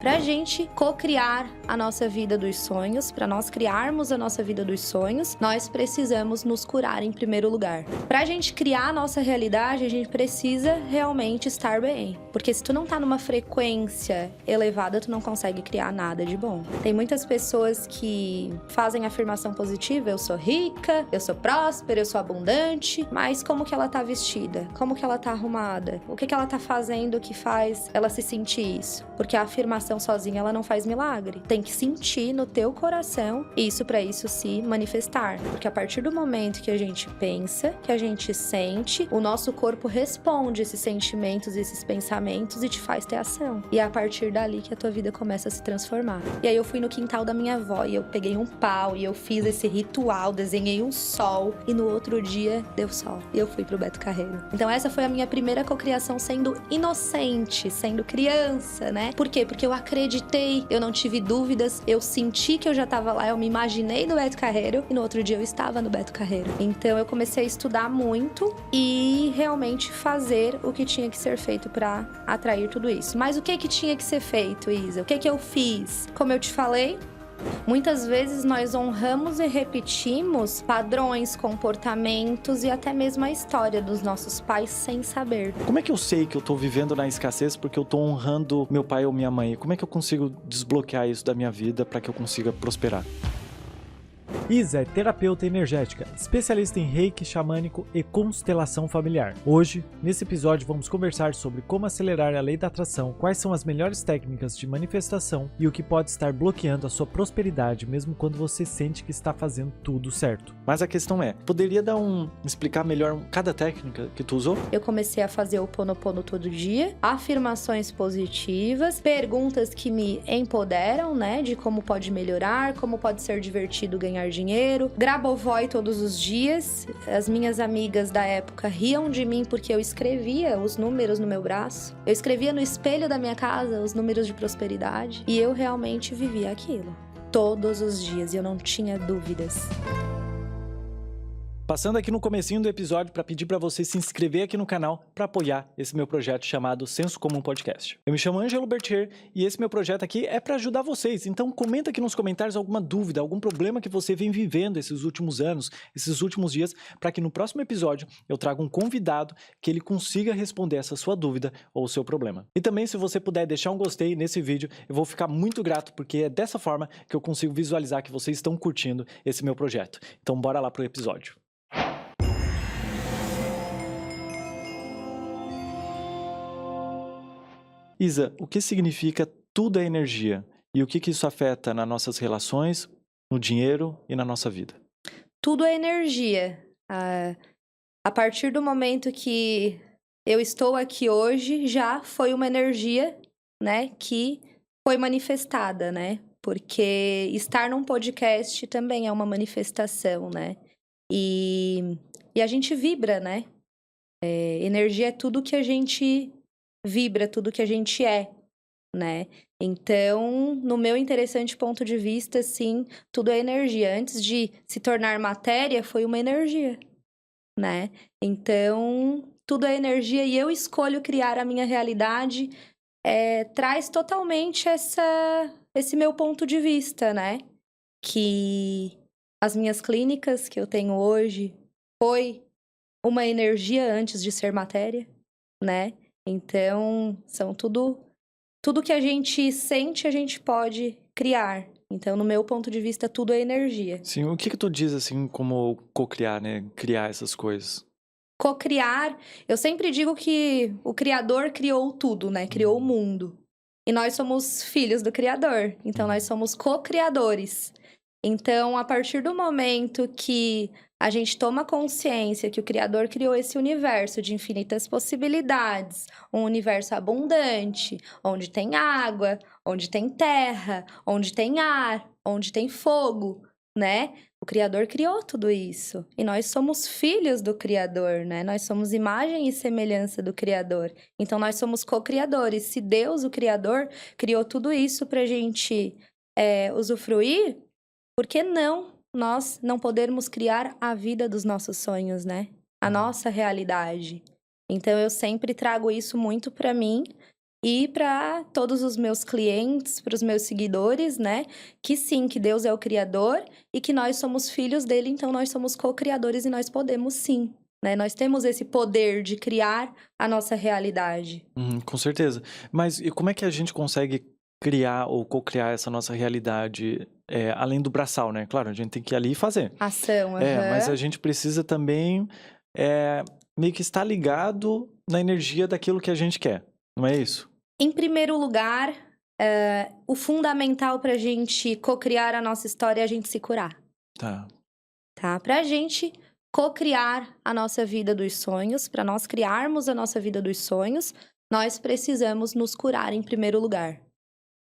Para a gente co-criar a nossa vida dos sonhos, para nós criarmos a nossa vida dos sonhos, nós precisamos nos curar em primeiro lugar. Para a gente criar a nossa realidade, a gente precisa realmente estar bem. Porque se tu não tá numa frequência elevada, tu não consegue criar nada de bom. Tem muitas pessoas que fazem afirmação positiva, eu sou rica, eu sou próspera, eu sou abundante, mas como que ela tá vestida? Como que ela tá arrumada? O que ela tá fazendo que faz ela se sentir isso? Porque a afirmação sozinha ela não faz milagre. Tem que sentir no teu coração isso para isso se manifestar. Porque a partir do momento que a gente pensa, que a gente sente, o nosso corpo responde esses sentimentos, esses pensamentos e te faz ter ação. E é a partir dali que a tua vida começa a se transformar. E aí eu fui no quintal da minha avó e eu peguei um pau e eu fiz esse ritual, desenhei um sol e no outro dia deu sol. E eu fui pro Beto Carreiro. Então essa foi a minha primeira cocriação sendo inocente, sendo criança, né? Por quê? Porque eu acreditei, eu não tive dúvidas, eu senti que eu já estava lá, eu me imaginei no Beto Carreiro e no outro dia eu estava no Beto Carreiro. Então eu comecei a estudar muito e realmente fazer o que tinha que ser feito para atrair tudo isso. Mas o que tinha que ser feito, Isa? O que eu fiz? Como eu te falei, muitas vezes nós honramos e repetimos padrões, comportamentos e até mesmo a história dos nossos pais sem saber. Como é que eu sei que eu tô vivendo na escassez porque eu tô honrando meu pai ou minha mãe? Como é que eu consigo desbloquear isso da minha vida para que eu consiga prosperar? Isa é terapeuta energética, especialista em reiki xamânico e constelação familiar. Hoje, nesse episódio, vamos conversar sobre como acelerar a lei da atração, quais são as melhores técnicas de manifestação e o que pode estar bloqueando a sua prosperidade, mesmo quando você sente que está fazendo tudo certo. Mas a questão é, poderia explicar melhor cada técnica que tu usou? Eu comecei a fazer o Ponopono todo dia, afirmações positivas, perguntas que me empoderam, né, de como pode melhorar, como pode ser divertido ganhar dinheiro, Grabovoi todos os dias. As minhas amigas da época riam de mim porque eu escrevia os números no meu braço. Eu escrevia no espelho da minha casa os números de prosperidade e eu realmente vivia aquilo todos os dias e eu não tinha dúvidas. Passando aqui no comecinho do episódio para pedir para você se inscrever aqui no canal para apoiar esse meu projeto chamado Senso Comum Podcast. Eu me chamo Ângelo Bertier e esse meu projeto aqui é para ajudar vocês. Então comenta aqui nos comentários alguma dúvida, algum problema que você vem vivendo esses últimos anos, esses últimos dias, para que no próximo episódio eu traga um convidado que ele consiga responder essa sua dúvida ou o seu problema. E também se você puder deixar um gostei nesse vídeo, eu vou ficar muito grato porque é dessa forma que eu consigo visualizar que vocês estão curtindo esse meu projeto. Então bora lá pro episódio. Isa, o que significa tudo é energia? E o que isso afeta nas nossas relações, no dinheiro e na nossa vida? Tudo é energia. A partir do momento que eu estou aqui hoje, já foi uma energia, né, que foi manifestada, né? Porque estar num podcast também é uma manifestação, né? E a gente vibra, né? Energia é tudo que a gente vibra, tudo que a gente é, né? Então, no meu interessante ponto de vista, sim, tudo é energia. Antes de se tornar matéria, foi uma energia, né? Então, tudo é energia e eu escolho criar a minha realidade, traz totalmente esse meu ponto de vista, né? Que as minhas clínicas que eu tenho hoje foi uma energia antes de ser matéria, né? Então, são tudo que a gente sente, a gente pode criar. Então, no meu ponto de vista, tudo é energia. Sim, o que tu diz assim como co-criar, né? Criar essas coisas. Co-criar, eu sempre digo que o Criador criou tudo, né? Criou o mundo. E nós somos filhos do Criador. Então, nós somos co-criadores. Então, a partir do momento que a gente toma consciência que o Criador criou esse universo de infinitas possibilidades, um universo abundante, onde tem água, onde tem terra, onde tem ar, onde tem fogo, né? O Criador criou tudo isso. E nós somos filhos do Criador, né? Nós somos imagem e semelhança do Criador. Então, nós somos co-criadores. Se Deus, o Criador, criou tudo isso pra gente usufruir, por que não nós não podermos criar a vida dos nossos sonhos, né? A nossa realidade. Então, eu sempre trago isso muito pra mim, e para todos os meus clientes, para os meus seguidores, né? Que sim, que Deus é o Criador e que nós somos filhos dele, então nós somos co-criadores e nós podemos sim, né? Nós temos esse poder de criar a nossa realidade. Com certeza. Mas e como é que a gente consegue criar ou co-criar essa nossa realidade, além do braçal, né? Claro, a gente tem que ir ali e fazer. Ação, Mas a aham. gente precisa também meio que estar ligado na energia daquilo que a gente quer, não é isso? Em primeiro lugar, o fundamental para a gente co-criar a nossa história é a gente se curar. Tá. Tá? Para a gente co-criar a nossa vida dos sonhos, para nós criarmos a nossa vida dos sonhos, nós precisamos nos curar em primeiro lugar.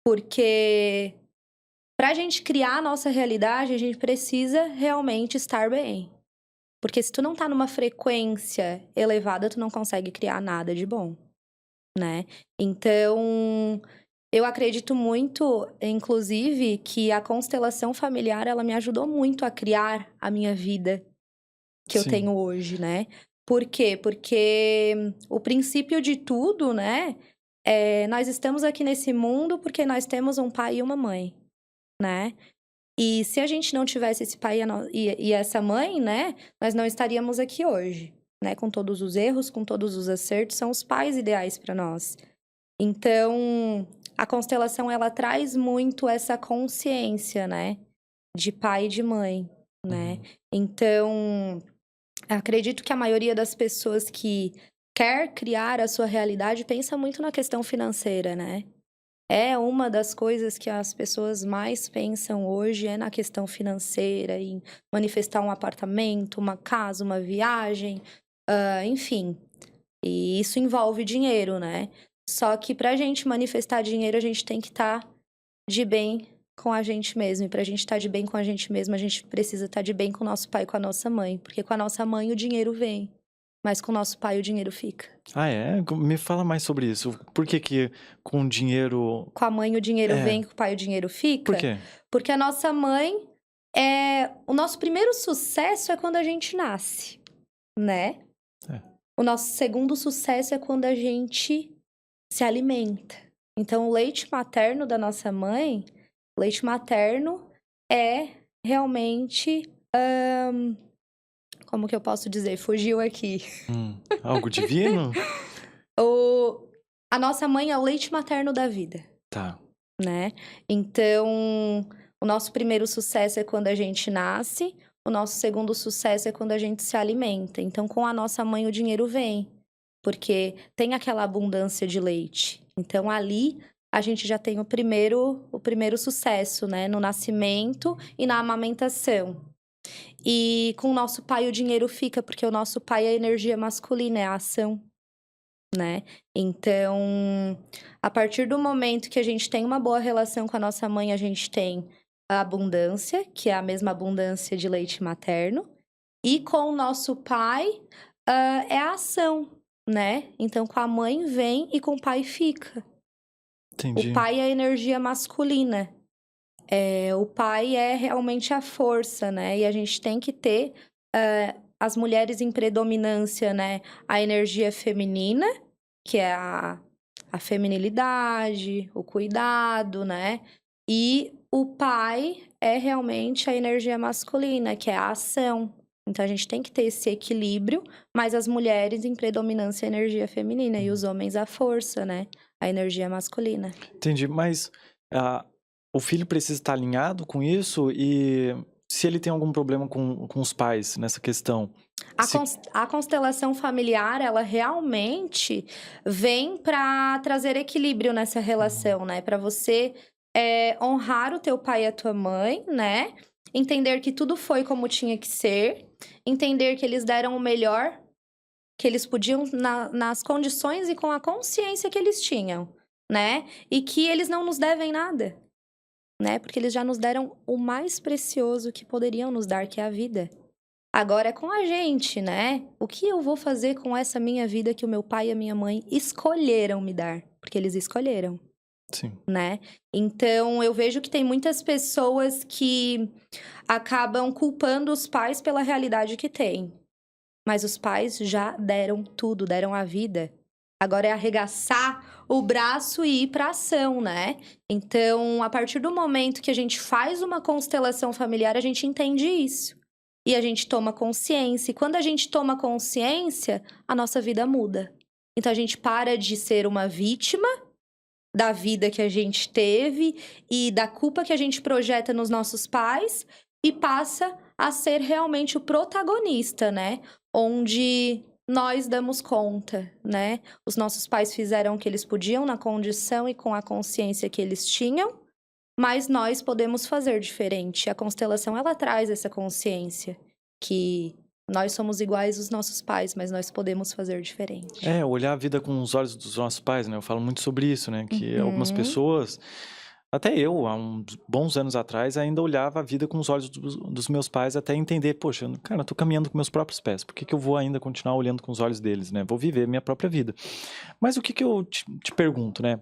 Porque para a gente criar a nossa realidade, a gente precisa realmente estar bem. Porque se tu não tá numa frequência elevada, tu não consegue criar nada de bom, né? Então, eu acredito muito, inclusive, que a constelação familiar, ela me ajudou muito a criar a minha vida que eu Sim. tenho hoje, né? Por quê? Porque o princípio de tudo, né? Nós estamos aqui nesse mundo porque nós temos um pai e uma mãe, né? E se a gente não tivesse esse pai e essa mãe, né? Nós não estaríamos aqui hoje, né? Com todos os erros, com todos os acertos, são os pais ideais para nós. Então, a constelação, ela traz muito essa consciência, né? De pai e de mãe, né? Então, acredito que a maioria das pessoas que quer criar a sua realidade pensa muito na questão financeira, né? É uma das coisas que as pessoas mais pensam hoje é na questão financeira, em manifestar um apartamento, uma casa, uma viagem, enfim. E isso envolve dinheiro, né? Só que pra gente manifestar dinheiro, a gente tem que estar de bem com a gente mesmo. E pra gente estar de bem com a gente mesmo, a gente precisa estar de bem com o nosso pai e com a nossa mãe. Porque com a nossa mãe o dinheiro vem, mas com o nosso pai o dinheiro fica. Ah, é? Me fala mais sobre isso. Por que que com dinheiro... Com a mãe o dinheiro É. vem, com o pai o dinheiro fica? Por quê? Porque a nossa mãe o nosso primeiro sucesso é quando a gente nasce, né? É. O nosso segundo sucesso é quando a gente se alimenta. Então, o leite materno da nossa mãe, o leite materno é realmente, como que eu posso dizer? Fugiu aqui. Algo divino? A nossa mãe é o leite materno da vida. Tá. Né? Então, o nosso primeiro sucesso é quando a gente nasce, o nosso segundo sucesso é quando a gente se alimenta. Então, com a nossa mãe o dinheiro vem, porque tem aquela abundância de leite. Então, ali a gente já tem o primeiro sucesso, né? No nascimento e na amamentação. E com o nosso pai o dinheiro fica, porque o nosso pai é a energia masculina, é a ação, né? Então, a partir do momento que a gente tem uma boa relação com a nossa mãe, a gente tem a abundância, que é a mesma abundância de leite materno. E com o nosso pai, é a ação, né? Então, com a mãe vem e com o pai fica. Entendi. O pai é a energia masculina. O pai é realmente a força, né? E a gente tem que ter as mulheres em predominância, né? A energia feminina, que é a feminilidade, o cuidado, né? E o pai é realmente a energia masculina, que é a ação. Então, a gente tem que ter esse equilíbrio, mas as mulheres em predominância a energia feminina e os homens a força, né? A energia masculina. Entendi, mas o filho precisa estar alinhado com isso e se ele tem algum problema com os pais nessa questão? A constelação familiar, ela realmente vem para trazer equilíbrio nessa relação, né? Para você honrar o teu pai e a tua mãe, né? Entender que tudo foi como tinha que ser. Entender que eles deram o melhor que eles podiam nas condições e com a consciência que eles tinham, né? E que eles não nos devem nada, né? Porque eles já nos deram o mais precioso que poderiam nos dar, que é a vida. Agora é com a gente, né? O que eu vou fazer com essa minha vida que o meu pai e a minha mãe escolheram me dar? Porque eles escolheram. Sim. Né? Então, eu vejo que tem muitas pessoas que acabam culpando os pais pela realidade que têm. Mas os pais já deram tudo, deram a vida. Agora é arregaçar o braço e ir para ação, né? Então, a partir do momento que a gente faz uma constelação familiar, a gente entende isso. E a gente toma consciência. E quando a gente toma consciência, a nossa vida muda. Então, a gente para de ser uma vítima da vida que a gente teve e da culpa que a gente projeta nos nossos pais e passa a ser realmente o protagonista, né? Onde nós damos conta, né? Os nossos pais fizeram o que eles podiam na condição e com a consciência que eles tinham, mas nós podemos fazer diferente. A constelação, ela traz essa consciência que nós somos iguais aos nossos pais, mas nós podemos fazer diferente. Olhar a vida com os olhos dos nossos pais, né? Eu falo muito sobre isso, né? Que algumas Uhum. pessoas, até eu, há uns bons anos atrás, ainda olhava a vida com os olhos dos meus pais até entender, poxa, cara, eu tô caminhando com meus próprios pés, por que que eu vou ainda continuar olhando com os olhos deles, né? Vou viver minha própria vida. Mas o que que eu te pergunto, né?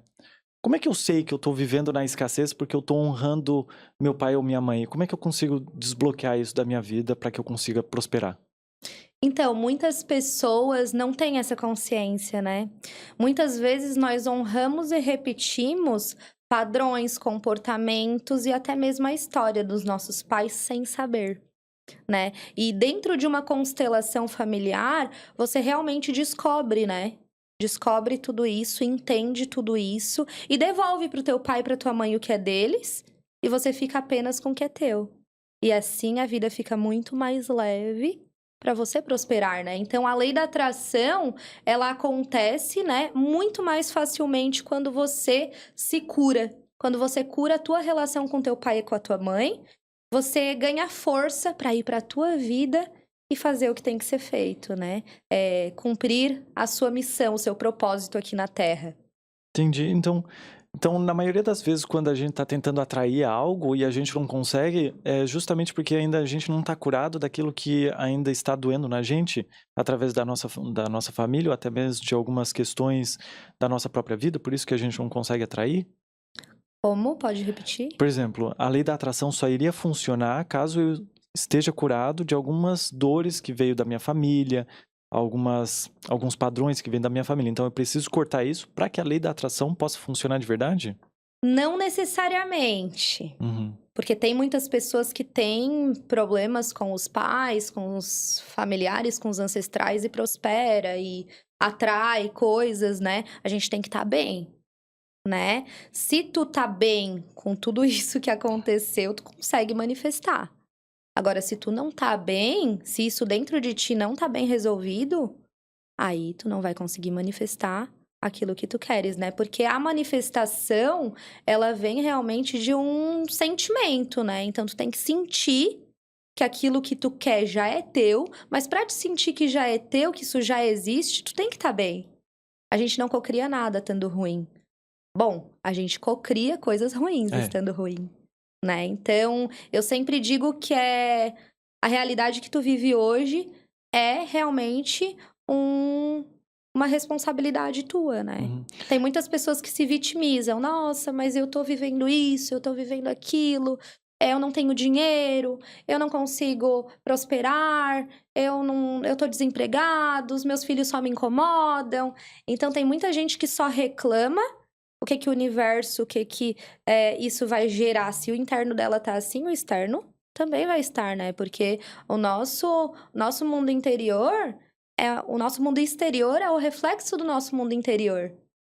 Como é que eu sei que eu tô vivendo na escassez porque eu tô honrando meu pai ou minha mãe? Como é que eu consigo desbloquear isso da minha vida para que eu consiga prosperar? Então, muitas pessoas não têm essa consciência, né? Muitas vezes nós honramos e repetimos padrões, comportamentos e até mesmo a história dos nossos pais sem saber, né? E dentro de uma constelação familiar, você realmente descobre, né? Descobre tudo isso, entende tudo isso e devolve pro teu pai e pra tua mãe o que é deles e você fica apenas com o que é teu. E assim a vida fica muito mais leve para você prosperar, né? Então a lei da atração, ela acontece, né, muito mais facilmente quando você se cura. Quando você cura a tua relação com teu pai e com a tua mãe, você ganha força para ir para a tua vida e fazer o que tem que ser feito, né? Cumprir a sua missão, o seu propósito aqui na Terra. Entendi. Então, na maioria das vezes, quando a gente tá tentando atrair algo e a gente não consegue, é justamente porque ainda a gente não tá curado daquilo que ainda está doendo na gente, através da nossa família, ou até mesmo de algumas questões da nossa própria vida, por isso que a gente não consegue atrair. Como? Pode repetir? Por exemplo, a lei da atração só iria funcionar caso eu esteja curado de algumas dores que veio da minha família, alguns padrões que vêm da minha família. Então eu preciso cortar isso para que a lei da atração possa funcionar de verdade? Não necessariamente. Uhum. Porque tem muitas pessoas que têm problemas com os pais, com os familiares, com os ancestrais e prospera e atrai coisas, né? A gente tem que estar bem, né? Se tu tá bem com tudo isso que aconteceu, tu consegue manifestar. Agora, se tu não tá bem, se isso dentro de ti não tá bem resolvido, aí tu não vai conseguir manifestar aquilo que tu queres, né? Porque a manifestação, ela vem realmente de um sentimento, né? Então tu tem que sentir que aquilo que tu quer já é teu, mas pra te sentir que já é teu, que isso já existe, tu tem que estar bem. A gente não cocria nada estando ruim. Bom, a gente cocria coisas ruins É. estando ruim, né? Então, eu sempre digo que a realidade que tu vive hoje é realmente uma responsabilidade tua, né? Uhum. Tem muitas pessoas que se vitimizam. Nossa, mas eu tô vivendo isso, eu tô vivendo aquilo. Eu não tenho dinheiro, eu não consigo prosperar, eu tô desempregado, os meus filhos só me incomodam. Então, tem muita gente que só reclama o que o universo, isso vai gerar. Se o interno dela tá assim, o externo também vai estar, né? Porque o nosso mundo interior, o nosso mundo exterior é o reflexo do nosso mundo interior,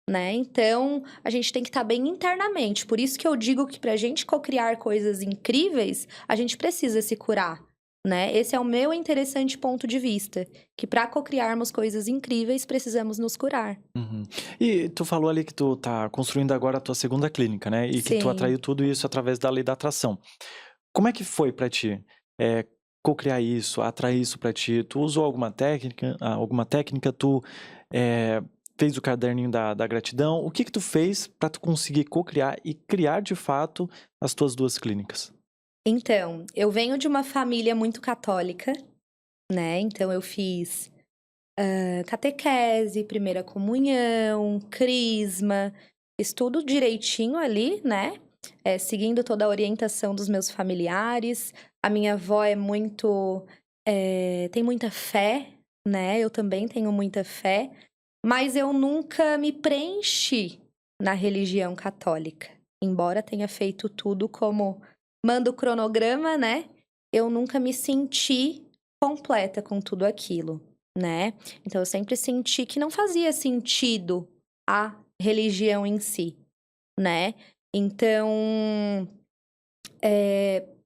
né? Então, a gente tem que estar bem internamente. Por isso que eu digo que pra gente cocriar coisas incríveis, a gente precisa se curar, né? Esse é o meu interessante ponto de vista, que para cocriarmos coisas incríveis, precisamos nos curar. Uhum. E tu falou ali que tu tá construindo agora a tua segunda clínica, né? E que tu Sim. atraiu tudo isso através da lei da atração. Como é que foi pra ti? Cocriar isso, atrair isso pra ti? Tu usou alguma técnica? Tu fez o caderninho da gratidão? O que que tu fez pra tu conseguir cocriar e criar de fato as tuas duas clínicas? Então, eu venho de uma família muito católica, né? Então, eu fiz catequese, primeira comunhão, crisma, fiz tudo direitinho ali, né? Seguindo toda a orientação dos meus familiares. A minha avó tem muita fé, né? Eu também tenho muita fé. Mas eu nunca me preenchi na religião católica. Embora tenha feito tudo como manda o cronograma, né? Eu nunca me senti completa com tudo aquilo, né? Então eu sempre senti que não fazia sentido a religião em si, né? Então,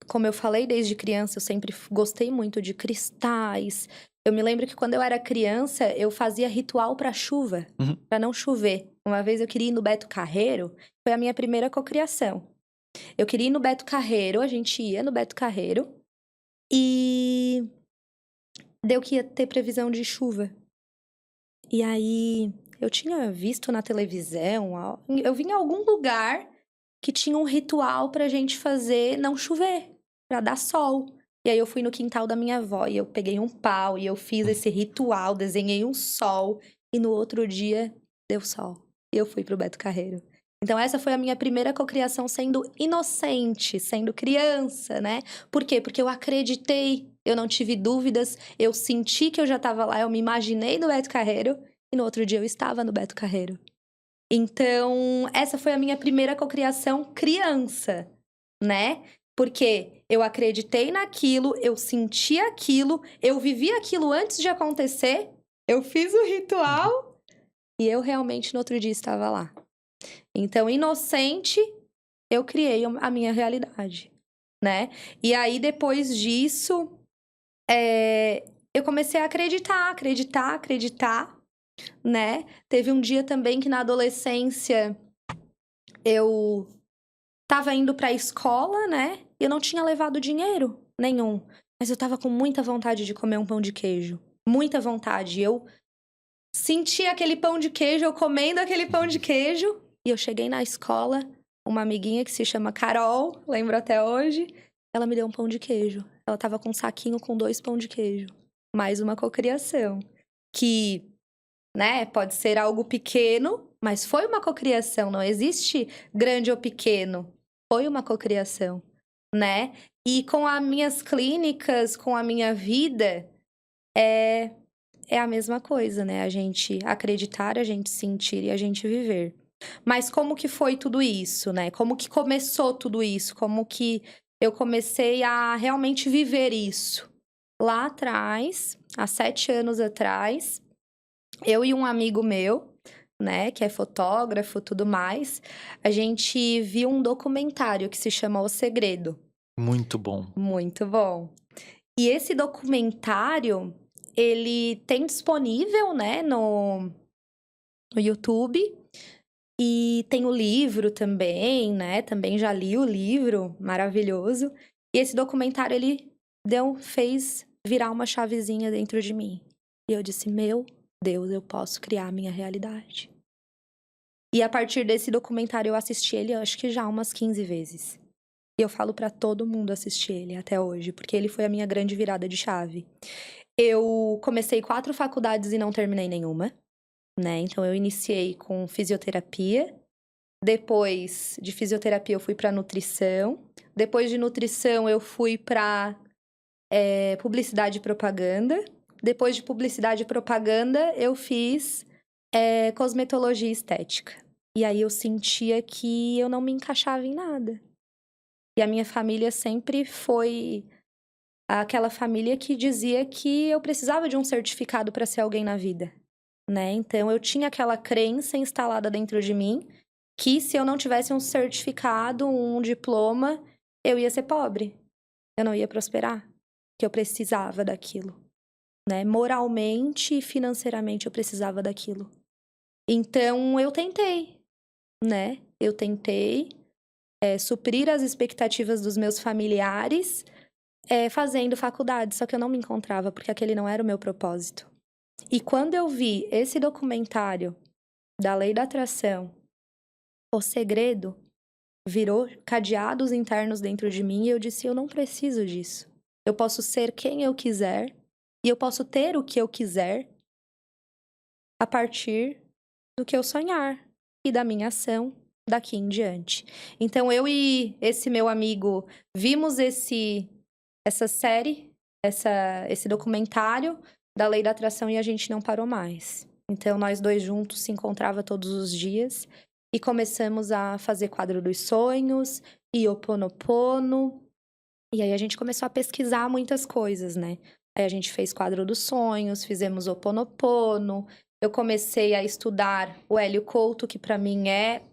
como eu falei desde criança, eu sempre gostei muito de cristais. Eu me lembro que quando eu era criança, eu fazia ritual pra chuva, pra não chover. Uma vez eu queria ir no Beto Carreiro, foi a minha primeira cocriação. Eu queria ir no Beto Carreiro, a gente ia no Beto Carreiro e deu que ia ter previsão de chuva. E aí eu tinha visto na televisão, eu vi em algum lugar que tinha um ritual pra gente fazer não chover, pra dar sol. E aí eu fui no quintal da minha avó e eu peguei um pau e eu fiz esse ritual, desenhei um sol e no outro dia deu sol. E eu fui pro Beto Carreiro. Então essa foi a minha primeira cocriação sendo inocente, sendo criança, né? Por quê? Porque eu acreditei, eu não tive dúvidas, eu senti que eu já estava lá, eu me imaginei no Beto Carreiro e no outro dia eu estava no Beto Carreiro. Então, essa foi a minha primeira cocriação criança, né? Porque eu acreditei naquilo, eu senti aquilo, eu vivi aquilo antes de acontecer, eu fiz o ritual e eu realmente no outro dia estava lá. Então, inocente, eu criei a minha realidade, né? E aí, depois disso, eu comecei a acreditar, né? Teve um dia também que na adolescência eu tava indo pra escola, né? E eu não tinha levado dinheiro nenhum. Mas eu tava com muita vontade de comer um pão de queijo. Muita vontade. Eu senti aquele pão de queijo, eu comendo aquele pão de queijo. E eu cheguei na escola, uma amiguinha que se chama Carol, lembro até hoje. Ela me deu um pão de queijo. Ela tava com um saquinho com 2 pão de queijo. Mais uma cocriação. Que, né, pode ser algo pequeno, mas foi uma cocriação. Não existe grande ou pequeno. Foi uma cocriação, né? E com as minhas clínicas, com a minha vida, é a mesma coisa, né? A gente acreditar, a gente sentir e a gente viver. Mas como que foi tudo isso, né? Como que começou tudo isso? Como que eu comecei a realmente viver isso? Lá atrás, há 7 anos atrás, eu e um amigo meu, né, que é fotógrafo e tudo mais, a gente viu um documentário que se chama O Segredo. Muito bom. Muito bom. E esse documentário, ele tem disponível, né, no YouTube. E tem o livro também, né? Também já li o livro, maravilhoso. E esse documentário, ele fez virar uma chavezinha dentro de mim. E eu disse, meu Deus, eu posso criar a minha realidade. E a partir desse documentário, eu assisti ele, acho que já umas 15 vezes. E eu falo pra todo mundo assistir ele até hoje, porque ele foi a minha grande virada de chave. Eu comecei 4 faculdades e não terminei nenhuma, né? Então, eu iniciei com fisioterapia. Depois de fisioterapia, eu fui pra nutrição. Depois de nutrição, eu fui pra publicidade e propaganda. Depois de publicidade e propaganda, eu fiz cosmetologia e estética. E aí eu sentia que eu não me encaixava em nada. E a minha família sempre foi aquela família que dizia que eu precisava de um certificado para ser alguém na vida, né? Então eu tinha aquela crença instalada dentro de mim que se eu não tivesse um certificado, um diploma, eu ia ser pobre. Eu não ia prosperar, que eu precisava daquilo, né? Moralmente e financeiramente eu precisava daquilo. Então eu tentei, né? Eu tentei suprir as expectativas dos meus familiares fazendo faculdade, só que eu não me encontrava, porque aquele não era o meu propósito. E quando eu vi esse documentário da Lei da Atração, O Segredo, virou cadeados internos dentro de mim e eu disse, eu não preciso disso. Eu posso ser quem eu quiser e eu posso ter o que eu quiser a partir do que eu sonhar e da minha ação daqui em diante. Então, eu e esse meu amigo vimos essa série, esse documentário da Lei da Atração e a gente não parou mais. Então, nós dois juntos se encontrava todos os dias. E começamos a fazer quadro dos sonhos, e Ho'oponopono. E aí, a gente começou a pesquisar muitas coisas, né? Aí, a gente fez quadro dos sonhos, fizemos Ho'oponopono. Eu comecei a estudar o Hélio Couto, que para mim é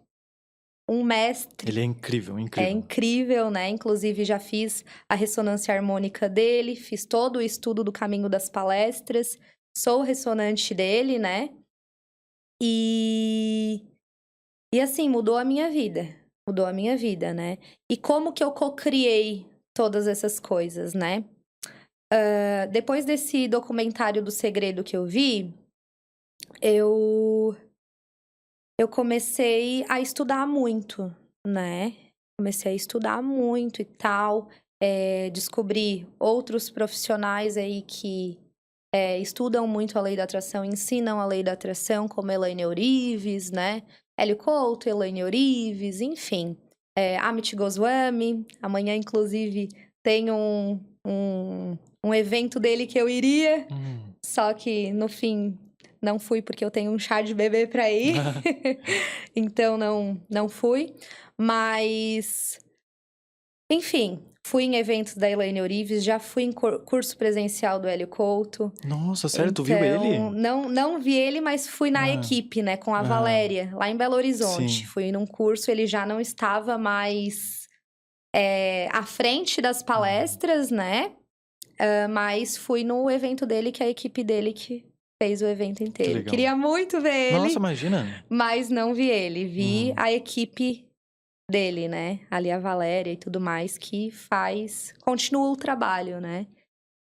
um mestre. Ele é incrível, incrível. É incrível, né? Inclusive, já fiz a ressonância harmônica dele, fiz todo o estudo do caminho das palestras, sou ressonante dele, né? E assim, mudou a minha vida, né? E como que eu cocriei todas essas coisas, né? Depois desse documentário do Segredo que eu vi, eu comecei a estudar muito, né? Comecei a estudar muito e tal. Descobri outros profissionais aí que estudam muito a lei da atração, ensinam a lei da atração, como Elaine Eurives, né? Hélio Couto, Elaine Eurives, enfim. Amit Goswami. Amanhã, inclusive, tem um evento dele que eu iria. Só que, no fim, não fui porque eu tenho um chá de bebê pra ir. Então, não fui. Mas, enfim, fui em eventos da Elaine Eurives, já fui em curso presencial do Hélio Couto. Nossa, sério? Então, Tu viu ele? Não vi ele, mas fui na equipe, né? Com a Valéria, lá em Belo Horizonte. Sim. Fui num curso, ele já não estava mais à frente das palestras, né? Mas fui no evento dele, que é a equipe dele que fez o evento inteiro. legal. Queria muito ver ele, Nossa, imagina. mas não vi ele. Vi a equipe dele, né? Ali a Valéria e tudo mais, que continua o trabalho, né?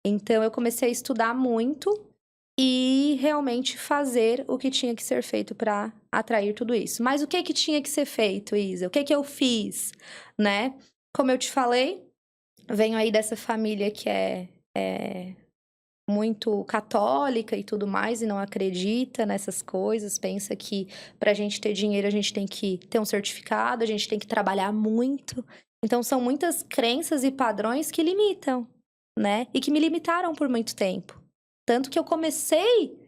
Então, eu comecei a estudar muito e realmente fazer o que tinha que ser feito para atrair tudo isso. Mas o que tinha que ser feito, Isa? O que eu fiz, né? Como eu te falei, venho aí dessa família que é muito católica e tudo mais, e não acredita nessas coisas, pensa que pra gente ter dinheiro a gente tem que ter um certificado, a gente tem que trabalhar muito. Então, são muitas crenças e padrões que limitam, né? E que me limitaram por muito tempo. Tanto que eu comecei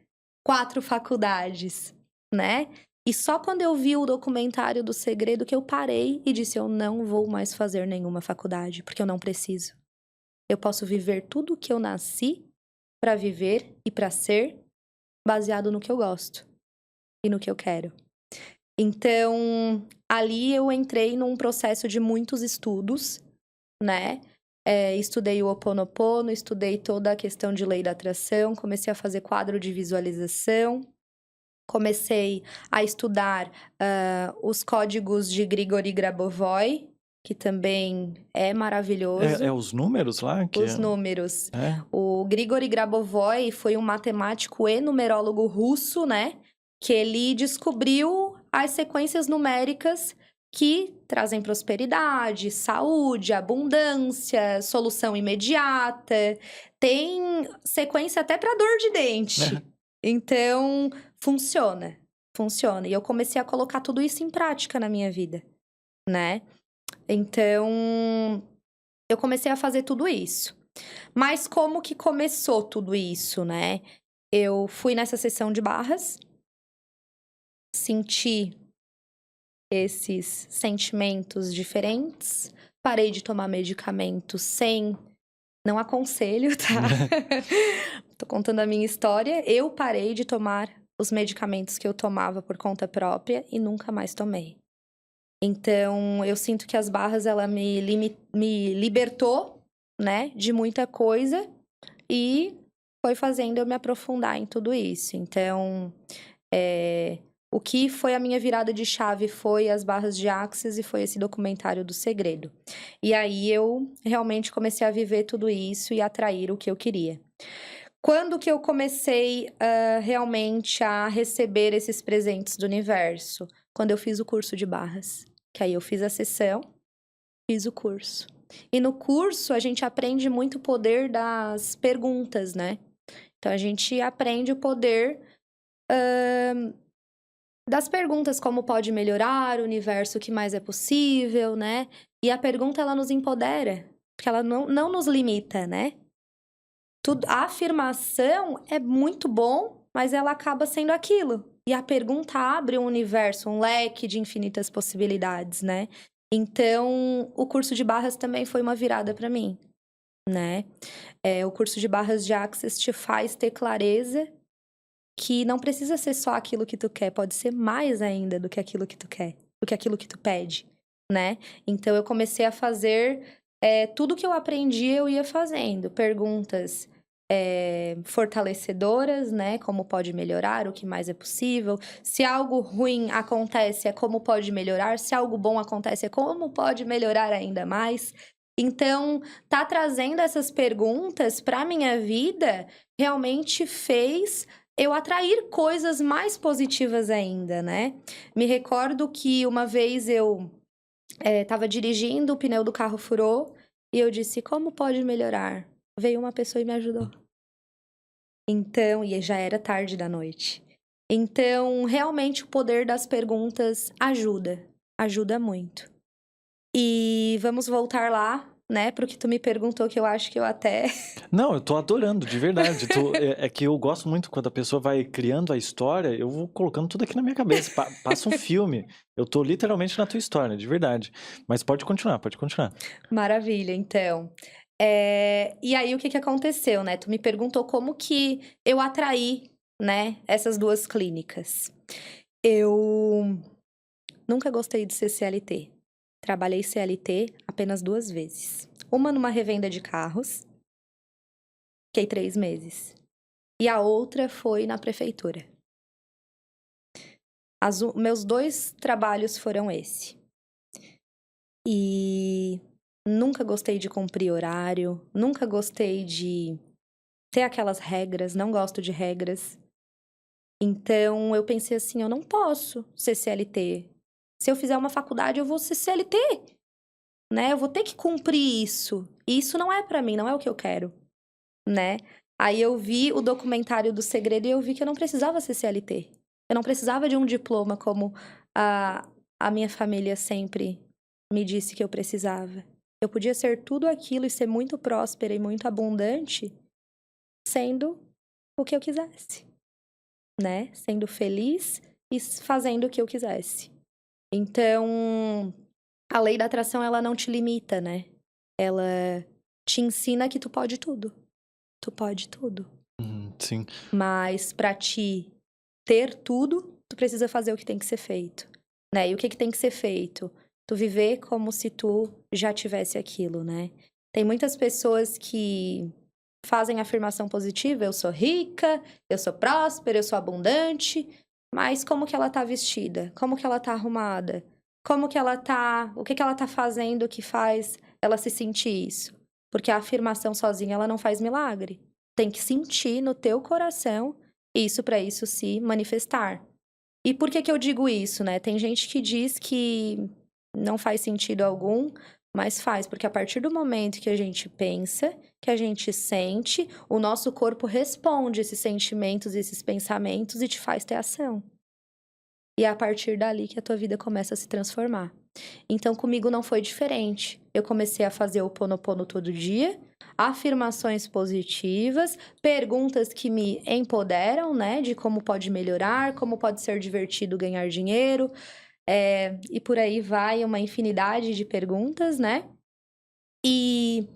4 faculdades, né? E só quando eu vi o documentário do Segredo que eu parei e disse, eu não vou mais fazer nenhuma faculdade, porque eu não preciso. Eu posso viver tudo o que eu nasci para viver e para ser baseado no que eu gosto e no que eu quero. Então, ali eu entrei num processo de muitos estudos, né? Estudei o Ho'oponopono, estudei toda a questão de lei da atração, comecei a fazer quadro de visualização, comecei a estudar os códigos de Grigori Grabovoi, que também é maravilhoso. Os números lá? Os números. O Grigori Grabovoi foi um matemático e numerólogo russo, né? Que ele descobriu as sequências numéricas que trazem prosperidade, saúde, abundância, solução imediata. Tem sequência até para dor de dente. Então, funciona. Funciona. E eu comecei a colocar tudo isso em prática na minha vida, né? Então, eu comecei a fazer tudo isso. Mas como que começou tudo isso, né? Eu fui nessa sessão de barras, senti esses sentimentos diferentes, parei de tomar medicamento não aconselho, tá? Tô contando a minha história. Eu parei de tomar os medicamentos que eu tomava por conta própria e nunca mais tomei. Então, eu sinto que as barras, ela me libertou, né, de muita coisa e foi fazendo eu me aprofundar em tudo isso. Então, o que foi a minha virada de chave foi as barras de Axis e foi esse documentário do Segredo. E aí, eu realmente comecei a viver tudo isso e atrair o que eu queria. Quando que eu comecei realmente a receber esses presentes do universo? Quando eu fiz o curso de barras. Que aí eu fiz a sessão, fiz o curso. E no curso, a gente aprende muito o poder das perguntas, né? Então, a gente aprende o poder das perguntas, como pode melhorar o universo, o que mais é possível, né? E a pergunta, ela nos empodera, porque ela não nos limita, né? A afirmação é muito bom, mas ela acaba sendo aquilo. E a pergunta abre um universo, um leque de infinitas possibilidades, né? Então, o curso de barras também foi uma virada para mim, né? O curso de barras de Access te faz ter clareza que não precisa ser só aquilo que tu quer, pode ser mais ainda do que aquilo que tu quer, do que aquilo que tu pede, né? Então, eu comecei a fazer tudo que eu aprendi, eu ia fazendo. Perguntas fortalecedoras, né? Como pode melhorar, o que mais é possível. Se algo ruim acontece, é como pode melhorar. Se algo bom acontece, é como pode melhorar ainda mais. Então, tá trazendo essas perguntas para minha vida realmente fez eu atrair coisas mais positivas ainda, né? Me recordo que uma vez eu tava dirigindo, o pneu do carro furou e eu disse, como pode melhorar? Veio uma pessoa e me ajudou. Então, e já era tarde da noite. Então, realmente o poder das perguntas ajuda muito. E vamos voltar lá, né, pro que tu me perguntou, que eu acho que eu até... Não, eu tô adorando, de verdade. É que eu gosto muito quando a pessoa vai criando a história, eu vou colocando tudo aqui na minha cabeça. Passa um filme. Eu tô literalmente na tua história, de verdade. Mas pode continuar, pode continuar. Maravilha, então. E aí, o que aconteceu, né? Tu me perguntou como que eu atraí, né, essas duas clínicas. Eu nunca gostei de ser CLT. Trabalhei CLT apenas 2 vezes. Uma numa revenda de carros, fiquei 3 meses. E a outra foi na prefeitura. Meus 2 trabalhos foram esse. E nunca gostei de cumprir horário, nunca gostei de ter aquelas regras, não gosto de regras. Então, eu pensei assim, eu não posso ser CLT. Se eu fizer uma faculdade, eu vou ser CLT, né? Eu vou ter que cumprir isso. E isso não é pra mim, não é o que eu quero, né? Aí eu vi o documentário do Segredo e eu vi que eu não precisava ser CLT. Eu não precisava de um diploma como a minha família sempre me disse que eu precisava. Eu podia ser tudo aquilo e ser muito próspera e muito abundante sendo o que eu quisesse, né? Sendo feliz e fazendo o que eu quisesse. Então, a lei da atração, ela não te limita, né? Ela te ensina que tu pode tudo. Tu pode tudo. Sim. Mas pra te ter tudo, tu precisa fazer o que tem que ser feito, né? E o que tem que ser feito? Tu viver como se tu já tivesse aquilo, né? Tem muitas pessoas que fazem afirmação positiva, eu sou rica, eu sou próspera, eu sou abundante, mas como que ela tá vestida? Como que ela tá arrumada? Como que ela tá... O que ela tá fazendo que faz ela se sentir isso? Porque a afirmação sozinha, ela não faz milagre. Tem que sentir no teu coração isso para isso se manifestar. E por que eu digo isso, né? Tem gente que diz que não faz sentido algum, mas faz, porque a partir do momento que a gente pensa, que a gente sente, o nosso corpo responde esses sentimentos, esses pensamentos e te faz ter ação. E é a partir dali que a tua vida começa a se transformar. Então, comigo não foi diferente. Eu comecei a fazer o Ho'oponopono todo dia, afirmações positivas, perguntas que me empoderam, né? De como pode melhorar, como pode ser divertido ganhar dinheiro. E por aí vai uma infinidade de perguntas, né? E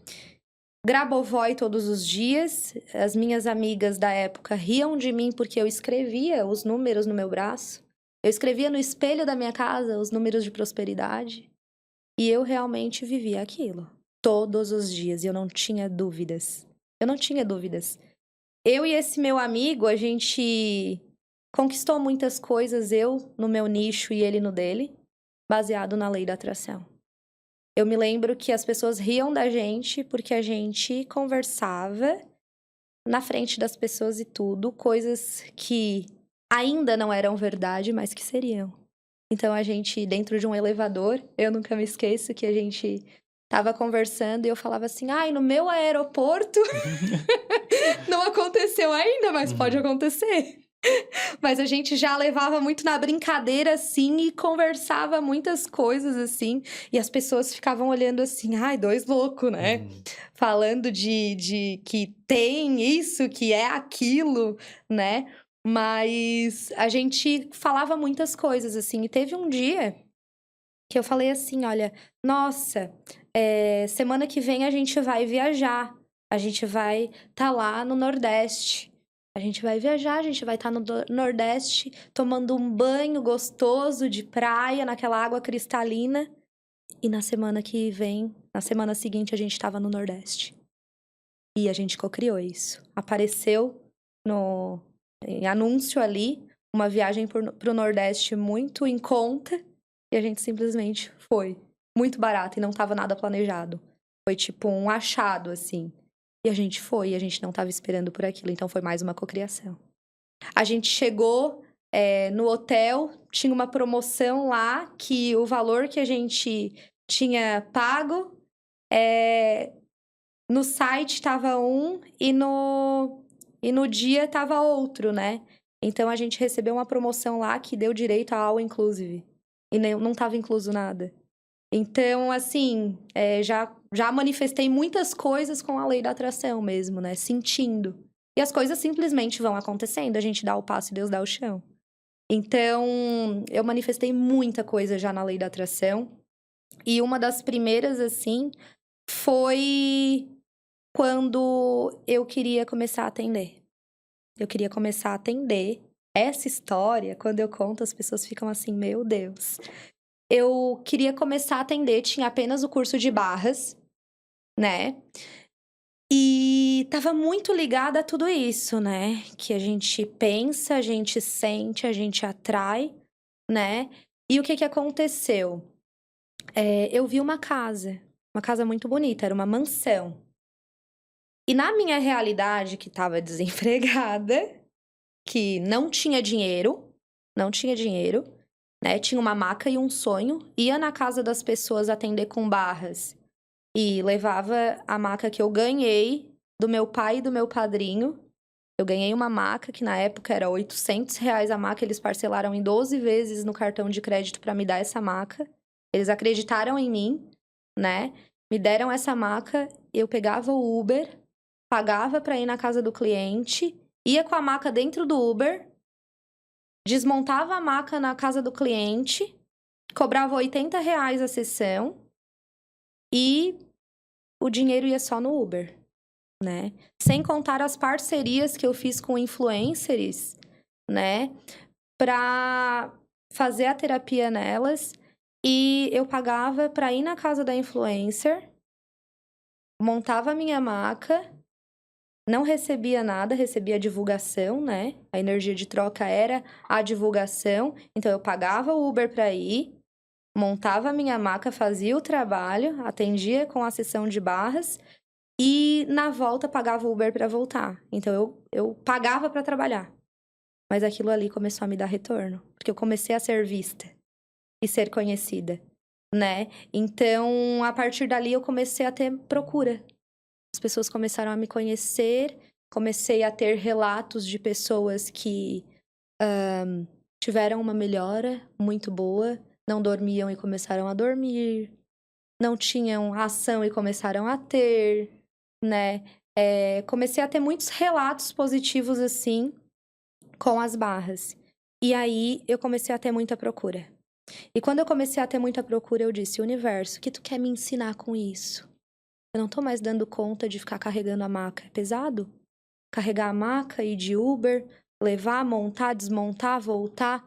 Grabovoi todos os dias. As minhas amigas da época riam de mim porque eu escrevia os números no meu braço. Eu escrevia no espelho da minha casa os números de prosperidade. E eu realmente vivia aquilo. Todos os dias. E eu não tinha dúvidas. Eu não tinha dúvidas. Eu e esse meu amigo, a gente conquistou muitas coisas. Eu no meu nicho e ele no dele. Baseado na lei da atração. Eu me lembro que as pessoas riam da gente porque a gente conversava na frente das pessoas e tudo. Coisas que ainda não eram verdade, mas que seriam. Então, a gente, dentro de um elevador, eu nunca me esqueço que a gente tava conversando e eu falava assim, ai, no meu aeroporto não aconteceu ainda, mas pode acontecer. Mas a gente já levava muito na brincadeira, assim, e conversava muitas coisas, assim. E as pessoas ficavam olhando assim, ai, 2 loucos, né? Falando de que tem isso, que é aquilo, né? Mas a gente falava muitas coisas, assim. E teve um dia que eu falei assim: olha, nossa, semana que vem a gente vai viajar. A gente vai estar lá no Nordeste. A gente vai viajar, a gente vai estar no Nordeste tomando um banho gostoso de praia, naquela água cristalina. E na semana que vem, na semana seguinte, a gente estava no Nordeste. E a gente cocriou isso. Apareceu em anúncio ali, uma viagem pro Nordeste muito em conta. E a gente simplesmente foi. Muito barato e não tava nada planejado. Foi tipo um achado, assim. E a gente foi, e a gente não tava esperando por aquilo. Então foi mais uma cocriação. A gente chegou no hotel, tinha uma promoção lá que o valor que a gente tinha pago no site tava um e no dia tava outro, né? Então a gente recebeu uma promoção lá que deu direito a all inclusive. E não tava incluso nada. Então, assim, já manifestei muitas coisas com a lei da atração mesmo, né? Sentindo. E as coisas simplesmente vão acontecendo, a gente dá o passo e Deus dá o chão. Então, eu manifestei muita coisa já na lei da atração. E uma das primeiras, assim, foi quando eu queria começar a atender. Eu queria começar a atender. Essa história, quando eu conto, as pessoas ficam assim, meu Deus. Eu queria começar a atender, tinha apenas o curso de barras, né? E tava muito ligada a tudo isso, né? Que a gente pensa, a gente sente, a gente atrai, né? E o que aconteceu? Eu vi uma casa muito bonita, era uma mansão. E na minha realidade, que tava desempregada, que não tinha dinheiro, né? Tinha uma maca e um sonho, ia na casa das pessoas atender com barras e levava a maca que eu ganhei do meu pai e do meu padrinho. Eu ganhei uma maca que na época era R$800 a maca, eles parcelaram em 12 vezes no cartão de crédito para me dar essa maca. Eles acreditaram em mim, né? Me deram essa maca, eu pegava o Uber, pagava para ir na casa do cliente, ia com a maca dentro do Uber, desmontava a maca na casa do cliente, cobrava R$80 a sessão e o dinheiro ia só no Uber, né? Sem contar as parcerias que eu fiz com influencers, né? Pra fazer a terapia nelas. E eu pagava pra ir na casa da influencer, montava a minha maca, não recebia nada, recebia a divulgação, né? A energia de troca era a divulgação. Então, eu pagava o Uber pra ir, montava a minha maca, fazia o trabalho, atendia com a sessão de barras e, na volta, pagava o Uber pra voltar. Então, eu pagava pra trabalhar. Mas aquilo ali começou a me dar retorno, porque eu comecei a ser vista e ser conhecida, né? Então, a partir dali, eu comecei a ter procura. As pessoas começaram a me conhecer, comecei a ter relatos de pessoas que tiveram uma melhora muito boa, não dormiam e começaram a dormir, não tinham ação e começaram a ter, né? Comecei a ter muitos relatos positivos, assim, com as barras. E aí, eu comecei a ter muita procura. E quando eu comecei a ter muita procura, eu disse, universo, o que tu quer me ensinar com isso? Eu não tô mais dando conta de ficar carregando a maca. É pesado? Carregar a maca, ir de Uber, levar, montar, desmontar, voltar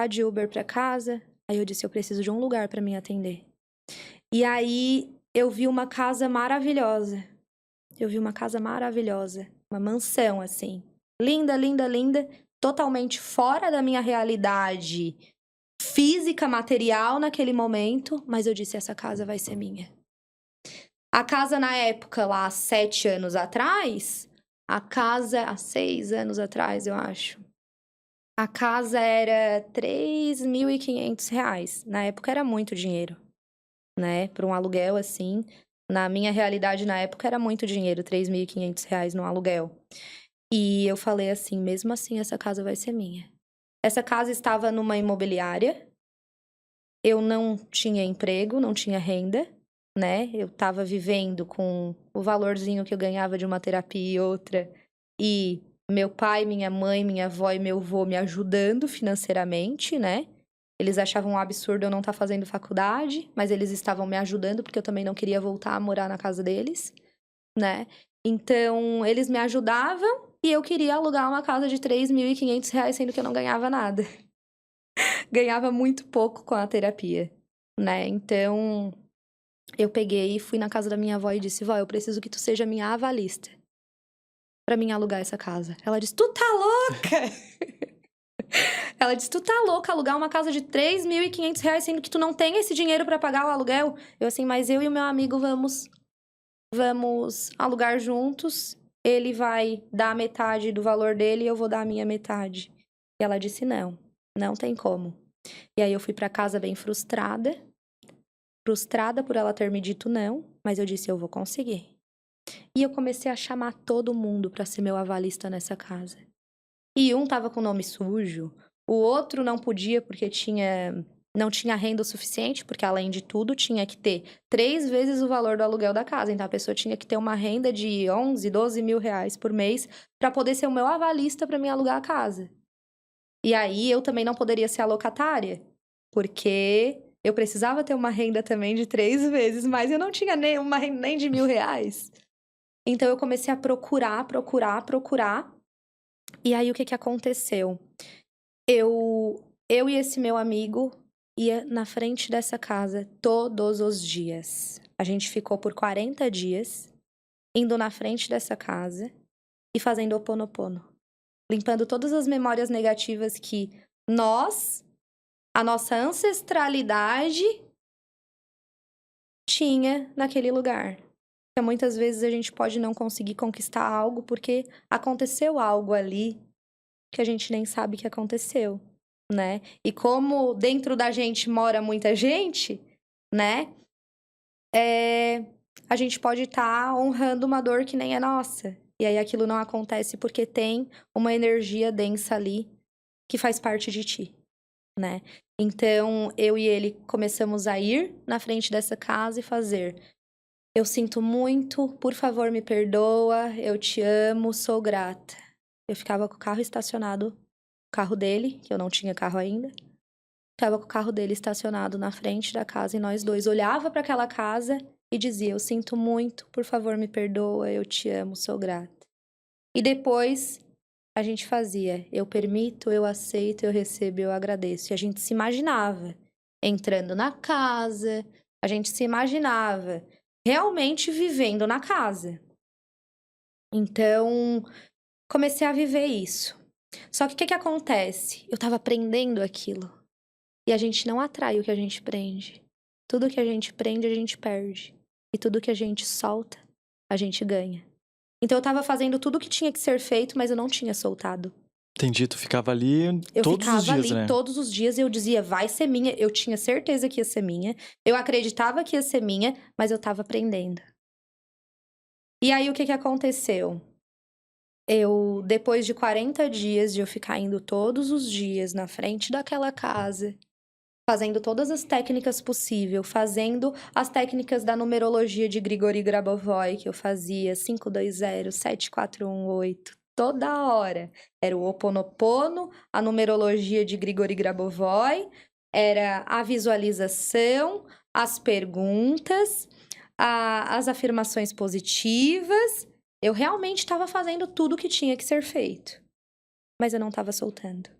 de Uber pra casa. Aí eu disse, eu preciso de um lugar pra me atender. E aí, eu vi uma casa maravilhosa. Uma mansão, assim. Linda, linda, linda. Totalmente fora da minha realidade física, material naquele momento. Mas eu disse, essa casa vai ser minha. A casa, na época, lá, há 7 anos atrás... há 6 anos atrás, eu acho. A casa era R$3.500. Na época, era muito dinheiro, né? Para um aluguel, assim. Na minha realidade, na época, era muito dinheiro. R$3.500 no aluguel. E eu falei assim, mesmo assim, essa casa vai ser minha. Essa casa estava numa imobiliária. Eu não tinha emprego, não tinha renda, né? Eu tava vivendo com o valorzinho que eu ganhava de uma terapia e outra. E meu pai, minha mãe, minha avó e meu avô me ajudando financeiramente, né? Eles achavam um absurdo eu não estar fazendo faculdade, mas eles estavam me ajudando porque eu também não queria voltar a morar na casa deles, né? Então, eles me ajudavam e eu queria alugar uma casa de R$ 3.500, sendo que eu não ganhava nada. Ganhava muito pouco com a terapia, né? Então, eu peguei e fui na casa da minha avó e disse: vó, eu preciso que tu seja minha avalista pra mim alugar essa casa. Ela disse: tu tá louca? Ela disse: tu tá louca alugar uma casa de R$ 3.500, sendo que tu não tem esse dinheiro pra pagar o aluguel? Eu assim, mas eu e o meu amigo vamos alugar juntos. Ele vai dar a metade do valor dele e eu vou dar a minha metade. E ela disse: não tem como. E aí eu fui pra casa bem frustrada por ela ter me dito não, mas eu disse: eu vou conseguir. E eu comecei a chamar todo mundo pra ser meu avalista nessa casa. E um tava com nome sujo, o outro não podia porque não tinha renda o suficiente, porque além de tudo tinha que ter 3 vezes o valor do aluguel da casa. Então a pessoa tinha que ter uma renda de 11, 12 mil reais por mês pra poder ser o meu avalista pra me alugar a casa. E aí eu também não poderia ser a locatária, porque eu precisava ter uma renda também de 3 vezes, mas eu não tinha nem uma renda nem de R$ 1.000. Então eu comecei a procurar. E aí o que aconteceu? Eu e esse meu amigo ia na frente dessa casa todos os dias. A gente ficou por 40 dias indo na frente dessa casa e fazendo Ho'oponopono, limpando todas as memórias negativas que a nossa ancestralidade tinha naquele lugar. Porque muitas vezes a gente pode não conseguir conquistar algo porque aconteceu algo ali que a gente nem sabe que aconteceu, né? E como dentro da gente mora muita gente, né? A gente pode estar honrando uma dor que nem é nossa. E aí aquilo não acontece porque tem uma energia densa ali que faz parte de ti, né? Então, eu e ele começamos a ir na frente dessa casa e fazer: eu sinto muito, por favor, me perdoa, eu te amo, sou grata. Eu ficava com o carro estacionado, o carro dele, que eu não tinha carro ainda. Ficava com o carro dele estacionado na frente da casa e nós dois olhava para aquela casa e dizia: eu sinto muito, por favor, me perdoa, eu te amo, sou grata. E depois a gente fazia: eu permito, eu aceito, eu recebo, eu agradeço. E a gente se imaginava entrando na casa, a gente se imaginava realmente vivendo na casa. Então, comecei a viver isso. Só que o que acontece? Eu tava aprendendo aquilo. E a gente não atrai o que a gente prende. Tudo que a gente prende, a gente perde. E tudo que a gente solta, a gente ganha. Então eu tava fazendo tudo o que tinha que ser feito, mas eu não tinha soltado. Entendi, tu ficava ali Eu todos os ficava dias, ali né? todos os dias e eu dizia: vai ser minha. Eu tinha certeza que ia ser minha. Eu acreditava que ia ser minha, mas eu tava aprendendo. E aí o que aconteceu? Depois de 40 dias de eu ficar indo todos os dias na frente daquela casa, fazendo todas as técnicas possíveis, fazendo as técnicas da numerologia de Grigori Grabovoi, que eu fazia 520, 7418, toda hora. Era o Ho'oponopono, a numerologia de Grigori Grabovoi, era a visualização, as perguntas, as afirmações positivas. Eu realmente estava fazendo tudo o que tinha que ser feito, mas eu não estava soltando.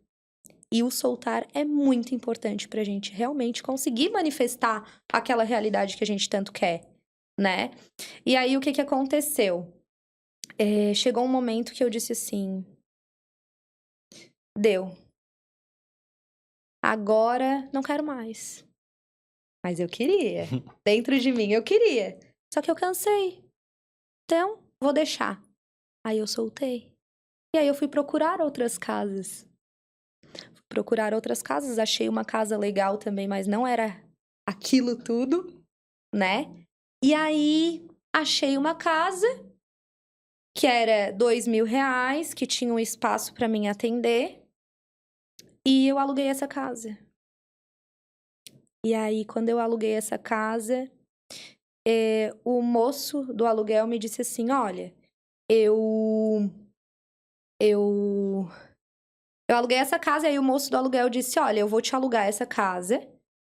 E o soltar é muito importante pra gente realmente conseguir manifestar aquela realidade que a gente tanto quer, né? E aí, o que aconteceu? Chegou um momento que eu disse assim: deu. Agora não quero mais. Mas eu queria. Dentro de mim eu queria. Só que eu cansei. Então, vou deixar. Aí eu soltei. E aí eu fui procurar outras casas. Achei uma casa legal também, mas não era aquilo tudo, né? E aí, achei uma casa que era R$ 2.000, que tinha um espaço para mim atender. E eu aluguei essa casa. E aí, quando eu aluguei essa casa, o moço do aluguel me disse assim: olha, eu eu aluguei essa casa e aí o moço do aluguel disse, olha, eu vou te alugar essa casa,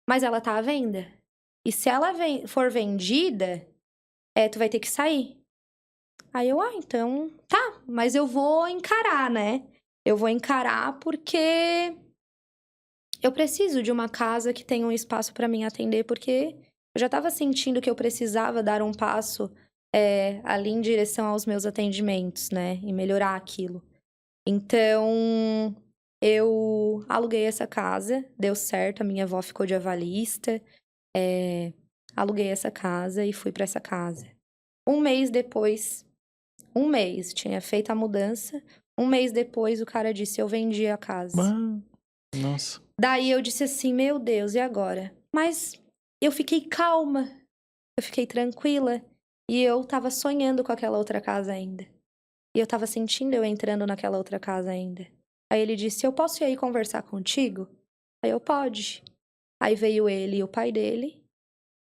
mas ela tá à venda. E se ela for vendida, tu vai ter que sair. Aí eu, então, tá, mas eu vou encarar, né? Eu vou encarar porque eu preciso de uma casa que tenha um espaço pra mim atender, porque eu já tava sentindo que eu precisava dar um passo ali em direção aos meus atendimentos, né? E melhorar aquilo. Então, eu aluguei essa casa, deu certo, a minha avó ficou de avalista. Aluguei essa casa e fui pra essa casa. Um mês depois, tinha feito a mudança. Um mês depois, o cara disse, eu vendi a casa. Nossa. Daí eu disse assim, meu Deus, e agora? Mas eu fiquei calma, eu fiquei tranquila. E eu tava sonhando com aquela outra casa ainda. E eu tava sentindo eu entrando naquela outra casa ainda. Aí ele disse, eu posso ir aí conversar contigo? Aí eu, pode. Aí veio ele e o pai dele.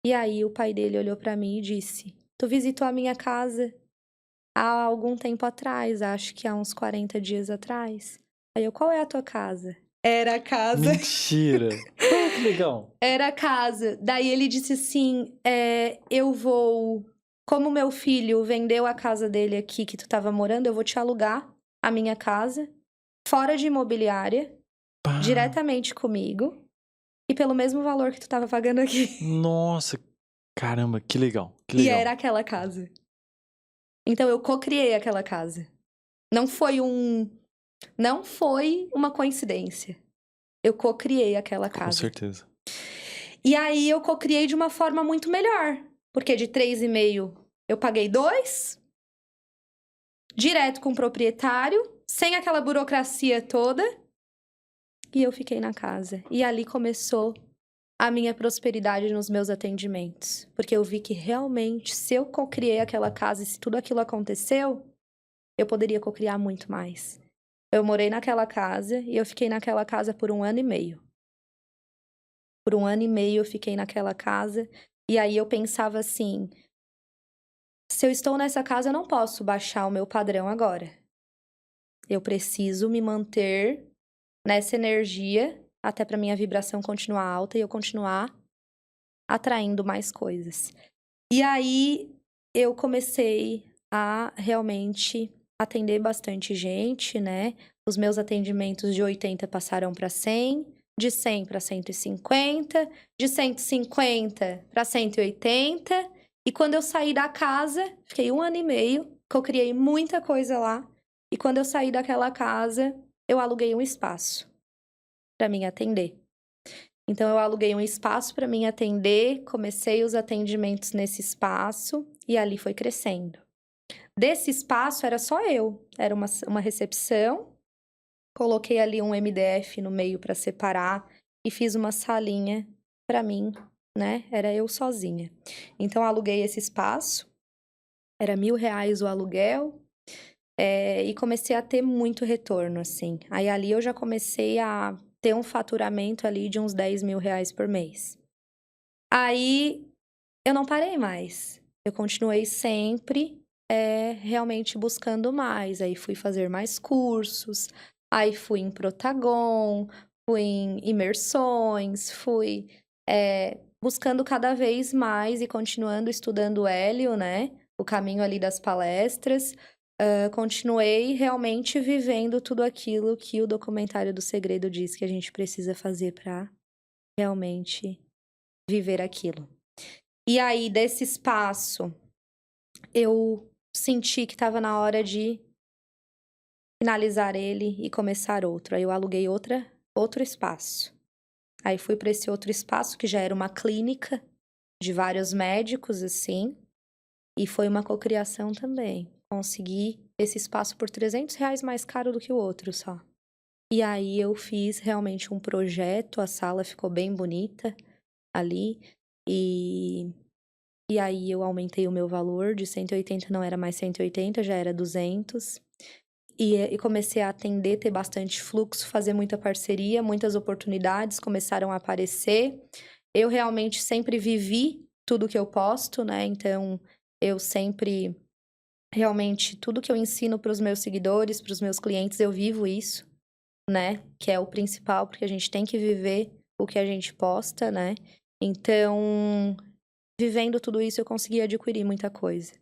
E aí o pai dele olhou pra mim e disse, tu visitou a minha casa há algum tempo atrás, acho que há uns 40 dias atrás. Aí eu, qual é a tua casa? Era a casa. Mentira. Oh, que legal. Era a casa. Daí ele disse assim, eu vou... Como meu filho vendeu a casa dele aqui que tu tava morando, eu vou te alugar a minha casa, fora de imobiliária, Pá. diretamente comigo, e pelo mesmo valor que tu tava pagando aqui. Nossa, caramba, que legal, que E legal. era aquela casa. Então eu cocriei aquela casa. Não foi uma coincidência. Eu cocriei aquela casa. Com certeza. E aí eu cocriei de uma forma muito melhor. Porque de 3,5 eu paguei 2, direto com o proprietário, sem aquela burocracia toda. E eu fiquei na casa. E ali começou a minha prosperidade nos meus atendimentos. Porque eu vi que realmente, se eu cocriei aquela casa e se tudo aquilo aconteceu, eu poderia cocriar muito mais. Eu morei naquela casa e eu fiquei naquela casa por 1 ano e meio. Por 1 ano e meio eu fiquei naquela casa. E aí eu pensava assim, se eu estou nessa casa, eu não posso baixar o meu padrão agora. Eu preciso me manter nessa energia até para minha vibração continuar alta e eu continuar atraindo mais coisas. E aí eu comecei a realmente atender bastante gente, né? Os meus atendimentos de 80 passaram para 100, de 100 para 150, de 150 para 180. E quando eu saí da casa, fiquei 1 ano e meio, que eu criei muita coisa lá. E quando eu saí daquela casa, eu aluguei um espaço para mim atender. Então, eu aluguei um espaço para mim atender, comecei os atendimentos nesse espaço e ali foi crescendo. Desse espaço era só eu, era uma recepção, coloquei ali um MDF no meio para separar e fiz uma salinha para mim, né? Era eu sozinha. Então, eu aluguei esse espaço, era R$1.000 o aluguel, e comecei a ter muito retorno, assim. Aí, ali eu já comecei a ter um faturamento ali de uns R$10.000 por mês. Aí, eu não parei mais. Eu continuei sempre realmente buscando mais. Aí, fui fazer mais cursos. Aí, fui em Protagon, fui em imersões, fui buscando cada vez mais e continuando estudando o Hélio, né? O caminho ali das palestras. Continuei realmente vivendo tudo aquilo que o documentário do Segredo diz que a gente precisa fazer para realmente viver aquilo. E aí, desse espaço, eu senti que estava na hora de finalizar ele e começar outro. Aí eu aluguei outro espaço. Aí fui para esse outro espaço, que já era uma clínica de vários médicos, assim. E foi uma cocriação também. Consegui esse espaço por R$300 mais caro do que o outro só. E aí eu fiz realmente um projeto, a sala ficou bem bonita ali. E aí eu aumentei o meu valor, de 180 não era mais 180, já era 200. E comecei a atender, ter bastante fluxo, fazer muita parceria, muitas oportunidades começaram a aparecer. Eu realmente sempre vivi tudo que eu posto, né? Então, eu sempre realmente tudo que eu ensino para os meus seguidores, para os meus clientes, eu vivo isso, né? Que é o principal, porque a gente tem que viver o que a gente posta, né? Então, vivendo tudo isso, eu consegui adquirir muita coisa.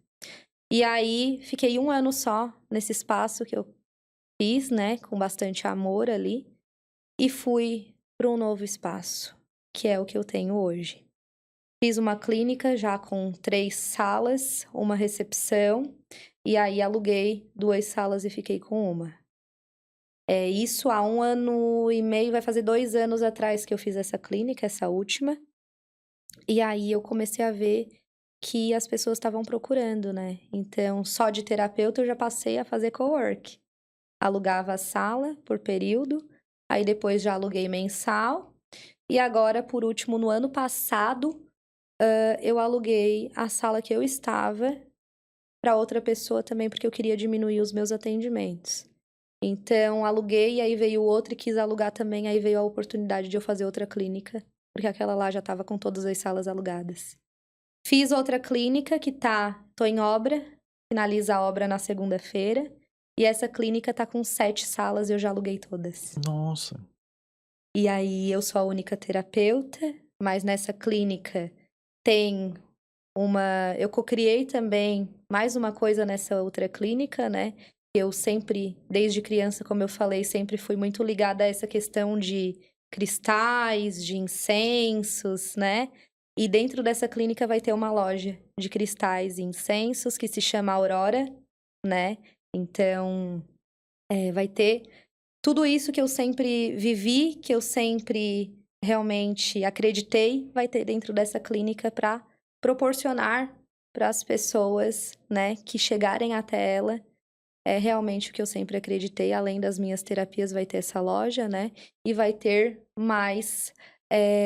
E aí, fiquei 1 ano só nesse espaço que eu fiz, né? Com bastante amor ali. E fui para um novo espaço, que é o que eu tenho hoje. Fiz uma clínica já com 3 salas, uma recepção, e aí aluguei 2 salas e fiquei com uma. Isso há 1 ano e meio, vai fazer 2 anos atrás que eu fiz essa clínica, essa última. E aí eu comecei a ver que as pessoas estavam procurando, né? Então, só de terapeuta eu já passei a fazer cowork. Alugava a sala por período, aí depois já aluguei mensal. E agora, por último, no ano passado, eu aluguei a sala que eu estava para outra pessoa também, porque eu queria diminuir os meus atendimentos. Então, aluguei, aí veio outra e quis alugar também, aí veio a oportunidade de eu fazer outra clínica, porque aquela lá já estava com todas as salas alugadas. Fiz outra clínica que tô em obra, finaliza a obra na segunda-feira, e essa clínica tá com 7 salas, eu já aluguei todas. Nossa. E aí, eu sou a única terapeuta, mas nessa clínica tem eu cocriei também mais uma coisa nessa outra clínica, né? Eu sempre, desde criança, como eu falei, sempre fui muito ligada a essa questão de cristais, de incensos, né? E dentro dessa clínica vai ter uma loja de cristais e incensos que se chama Aurora, né? Então, vai ter tudo isso que eu sempre vivi, que eu sempre realmente acreditei, vai ter dentro dessa clínica para proporcionar para as pessoas, né, que chegarem até ela. É realmente o que eu sempre acreditei. Além das minhas terapias, vai ter essa loja, né? E vai ter mais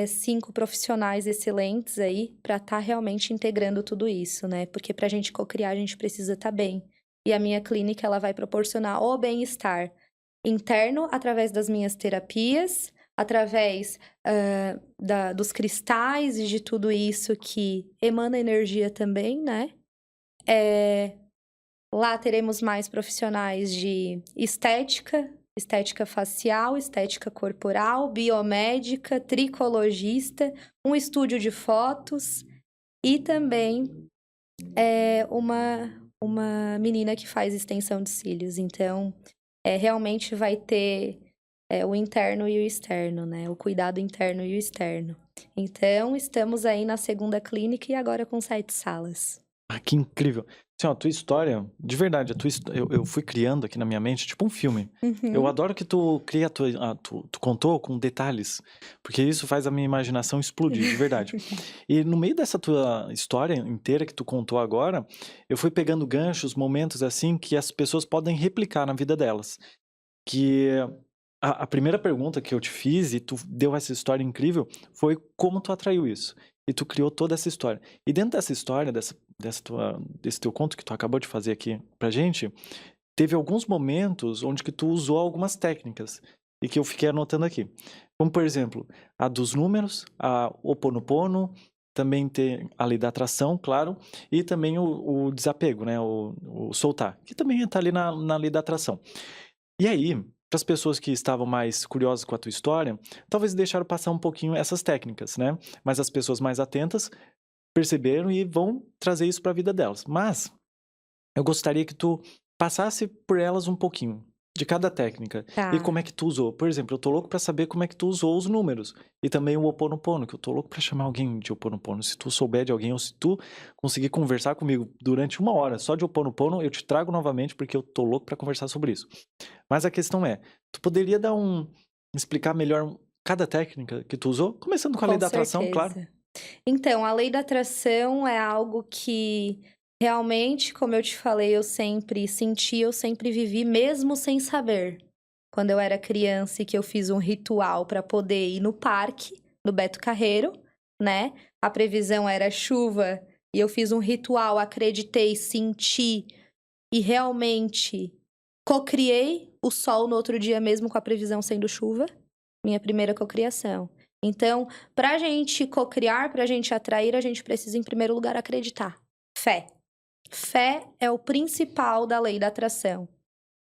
5 profissionais excelentes aí para estar realmente integrando tudo isso, né? Porque para a gente cocriar, a gente precisa estar bem. E a minha clínica, ela vai proporcionar o bem-estar interno através das minhas terapias, através dos cristais e de tudo isso que emana energia também, né? Lá teremos mais profissionais de estética, estética facial, estética corporal, biomédica, tricologista, um estúdio de fotos e também uma menina que faz extensão de cílios. Então, realmente vai ter o interno e o externo, né? O cuidado interno e o externo. Então, estamos aí na segunda clínica e agora com 7 salas. Ah, que incrível. Assim, ó, a tua história, de verdade, eu fui criando aqui na minha mente, tipo um filme. Eu Uhum. adoro que tu cria tu contou com detalhes, porque isso faz a minha imaginação explodir, de verdade. E no meio dessa tua história inteira que tu contou agora, eu fui pegando ganchos, momentos assim que as pessoas podem replicar na vida delas. Que a primeira pergunta que eu te fiz e tu deu essa história incrível foi como tu atraiu isso. E tu criou toda essa história. E dentro dessa história, desse teu conto que tu acabou de fazer aqui pra gente, teve alguns momentos onde que tu usou algumas técnicas e que eu fiquei anotando aqui. Como, por exemplo, a dos números, a Ho'oponopono, também tem a lei da atração, claro, e também o desapego, né? O soltar, que também está ali na lei da atração. E aí, para as pessoas que estavam mais curiosas com a tua história, talvez deixaram passar um pouquinho essas técnicas, né? Mas as pessoas mais atentas perceberam e vão trazer isso para a vida delas. Mas eu gostaria que tu passasse por elas um pouquinho, de cada técnica. E Tá. como é que tu usou. Por exemplo, eu tô louco para saber como é que tu usou os números. E também o Ho'oponopono, que eu tô louco para chamar alguém de Ho'oponopono. Se tu souber de alguém ou se tu conseguir conversar comigo durante 1 hora só de Ho'oponopono, eu te trago novamente porque eu tô louco para conversar sobre isso. Mas a questão é, tu poderia explicar melhor cada técnica que tu usou? Começando com a lei Com da atração, claro. certeza. Então, a lei da atração é algo que realmente, como eu te falei, eu sempre senti, eu sempre vivi, mesmo sem saber. Quando eu era criança e que eu fiz um ritual para poder ir no parque, no Beto Carreiro, né? A previsão era chuva e eu fiz um ritual, acreditei, senti e realmente cocriei o sol no outro dia mesmo com a previsão sendo chuva. Minha primeira cocriação. Então, pra gente cocriar, pra gente atrair, a gente precisa, em primeiro lugar, acreditar. Fé. Fé é o principal da lei da atração.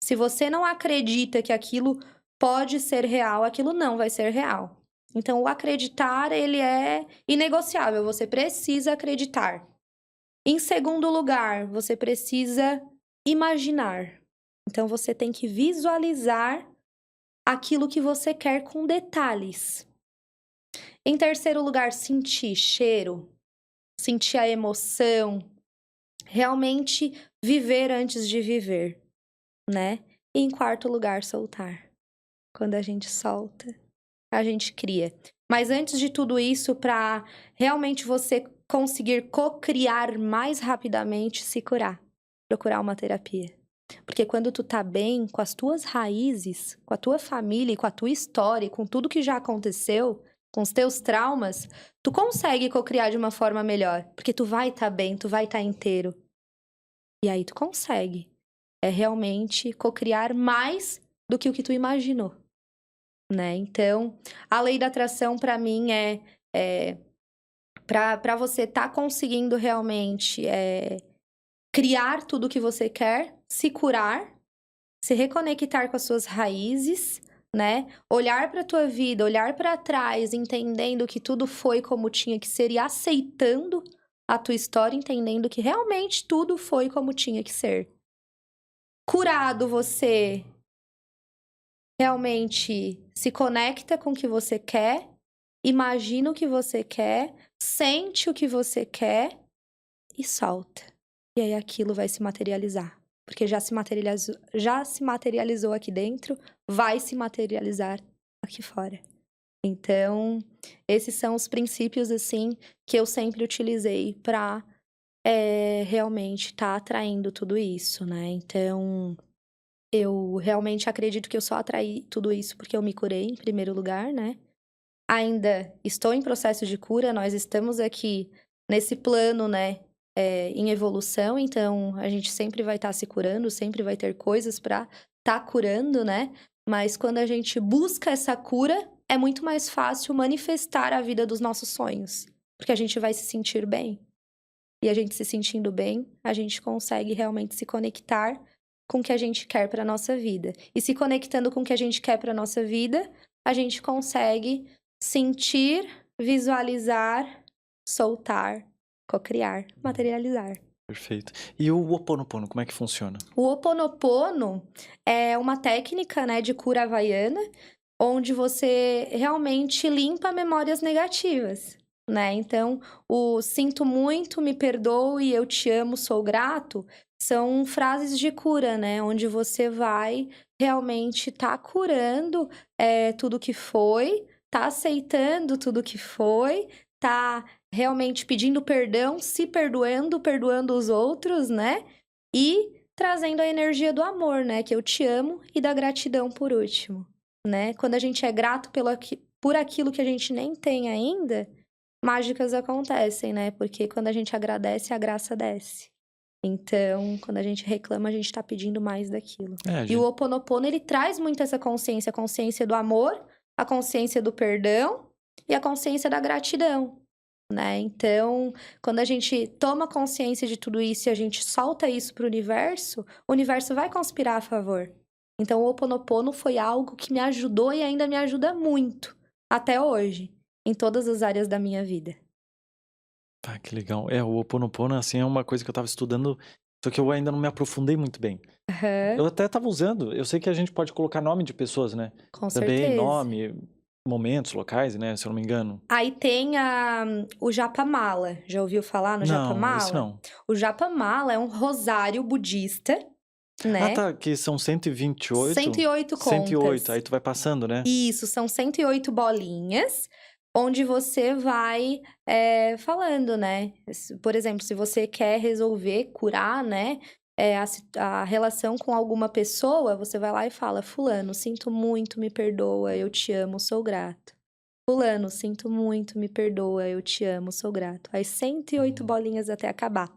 Se você não acredita que aquilo pode ser real, aquilo não vai ser real. Então, o acreditar, ele é inegociável. Você precisa acreditar. Em segundo lugar, você precisa imaginar. Então, você tem que visualizar aquilo que você quer com detalhes. Em terceiro lugar, sentir cheiro, sentir a emoção, realmente viver antes de viver, né? E em quarto lugar, soltar. Quando a gente solta, a gente cria. Mas antes de tudo isso, para realmente você conseguir co-criar mais rapidamente, se curar. Procurar uma terapia. Porque quando tu tá bem com as tuas raízes, com a tua família, com a tua história, com tudo que já aconteceu, com os teus traumas, tu consegue co-criar de uma forma melhor. Porque tu vai estar bem, tu vai estar inteiro. E aí tu consegue. É realmente co-criar mais do que o que tu imaginou. Né? Então, a lei da atração para mim para você estar conseguindo realmente criar tudo o que você quer, se curar, se reconectar com as suas raízes, né? Olhar para a tua vida, olhar para trás, entendendo que tudo foi como tinha que ser e aceitando a tua história, entendendo que realmente tudo foi como tinha que ser. Curado, você realmente se conecta com o que você quer, imagina o que você quer, sente o que você quer e solta. E aí aquilo vai se materializar. Porque já se materializou aqui dentro, vai se materializar aqui fora. Então, esses são os princípios, assim, que eu sempre utilizei para realmente estar atraindo tudo isso, né? Então, eu realmente acredito que eu só atraí tudo isso porque eu me curei, em primeiro lugar, né? Ainda estou em processo de cura, nós estamos aqui nesse plano, né, em evolução, então a gente sempre vai estar se curando, sempre vai ter coisas para estar curando, né? Mas quando a gente busca essa cura, é muito mais fácil manifestar a vida dos nossos sonhos, porque a gente vai se sentir bem. E a gente se sentindo bem, a gente consegue realmente se conectar com o que a gente quer para nossa vida. E se conectando com o que a gente quer para nossa vida, a gente consegue sentir, visualizar, soltar, cocriar, materializar. Perfeito. E o Ho Oponopono, como é que funciona? O Ho Oponopono é uma técnica, né, de cura havaiana, onde você realmente limpa memórias negativas, né? Então, o sinto muito, me perdoe, eu te amo, sou grato, são frases de cura, né? Onde você vai realmente tá curando tudo que foi, tá aceitando tudo que foi, tá realmente pedindo perdão, se perdoando, perdoando os outros, né? E trazendo a energia do amor, né? Que eu te amo, e da gratidão por último, né? Quando a gente é grato por aquilo que a gente nem tem ainda, mágicas acontecem, né? Porque quando a gente agradece, a graça desce. Então, quando a gente reclama, a gente tá pedindo mais daquilo. E o Ho Oponopono, ele traz muito essa consciência, a consciência do amor, a consciência do perdão e a consciência da gratidão, né? Então, quando a gente toma consciência de tudo isso e a gente solta isso pro universo, o universo vai conspirar a favor. Então, o Ho Oponopono foi algo que me ajudou e ainda me ajuda muito, até hoje, em todas as áreas da minha vida. Ah, que legal. O Ho Oponopono, assim, é uma coisa que eu estava estudando, só que eu ainda não me aprofundei muito bem. Eu até estava usando, eu sei que a gente pode colocar nome de pessoas, né? Com Também certeza. nome, momentos, locais, né? Se eu não me engano. Aí tem o Japamala. Já ouviu falar no Japamala? Não, esse não. O Japamala é um rosário budista, né? Ah, tá, que são 128. 108 contas. 108, aí tu vai passando, né? Isso, são 108 bolinhas, onde você vai falando, né? Por exemplo, se você quer resolver, curar, né? A relação com alguma pessoa, você vai lá e fala: Fulano, sinto muito, me perdoa, eu te amo, sou grato. Fulano, sinto muito, me perdoa, eu te amo, sou grato. Aí 108 bolinhas até acabar.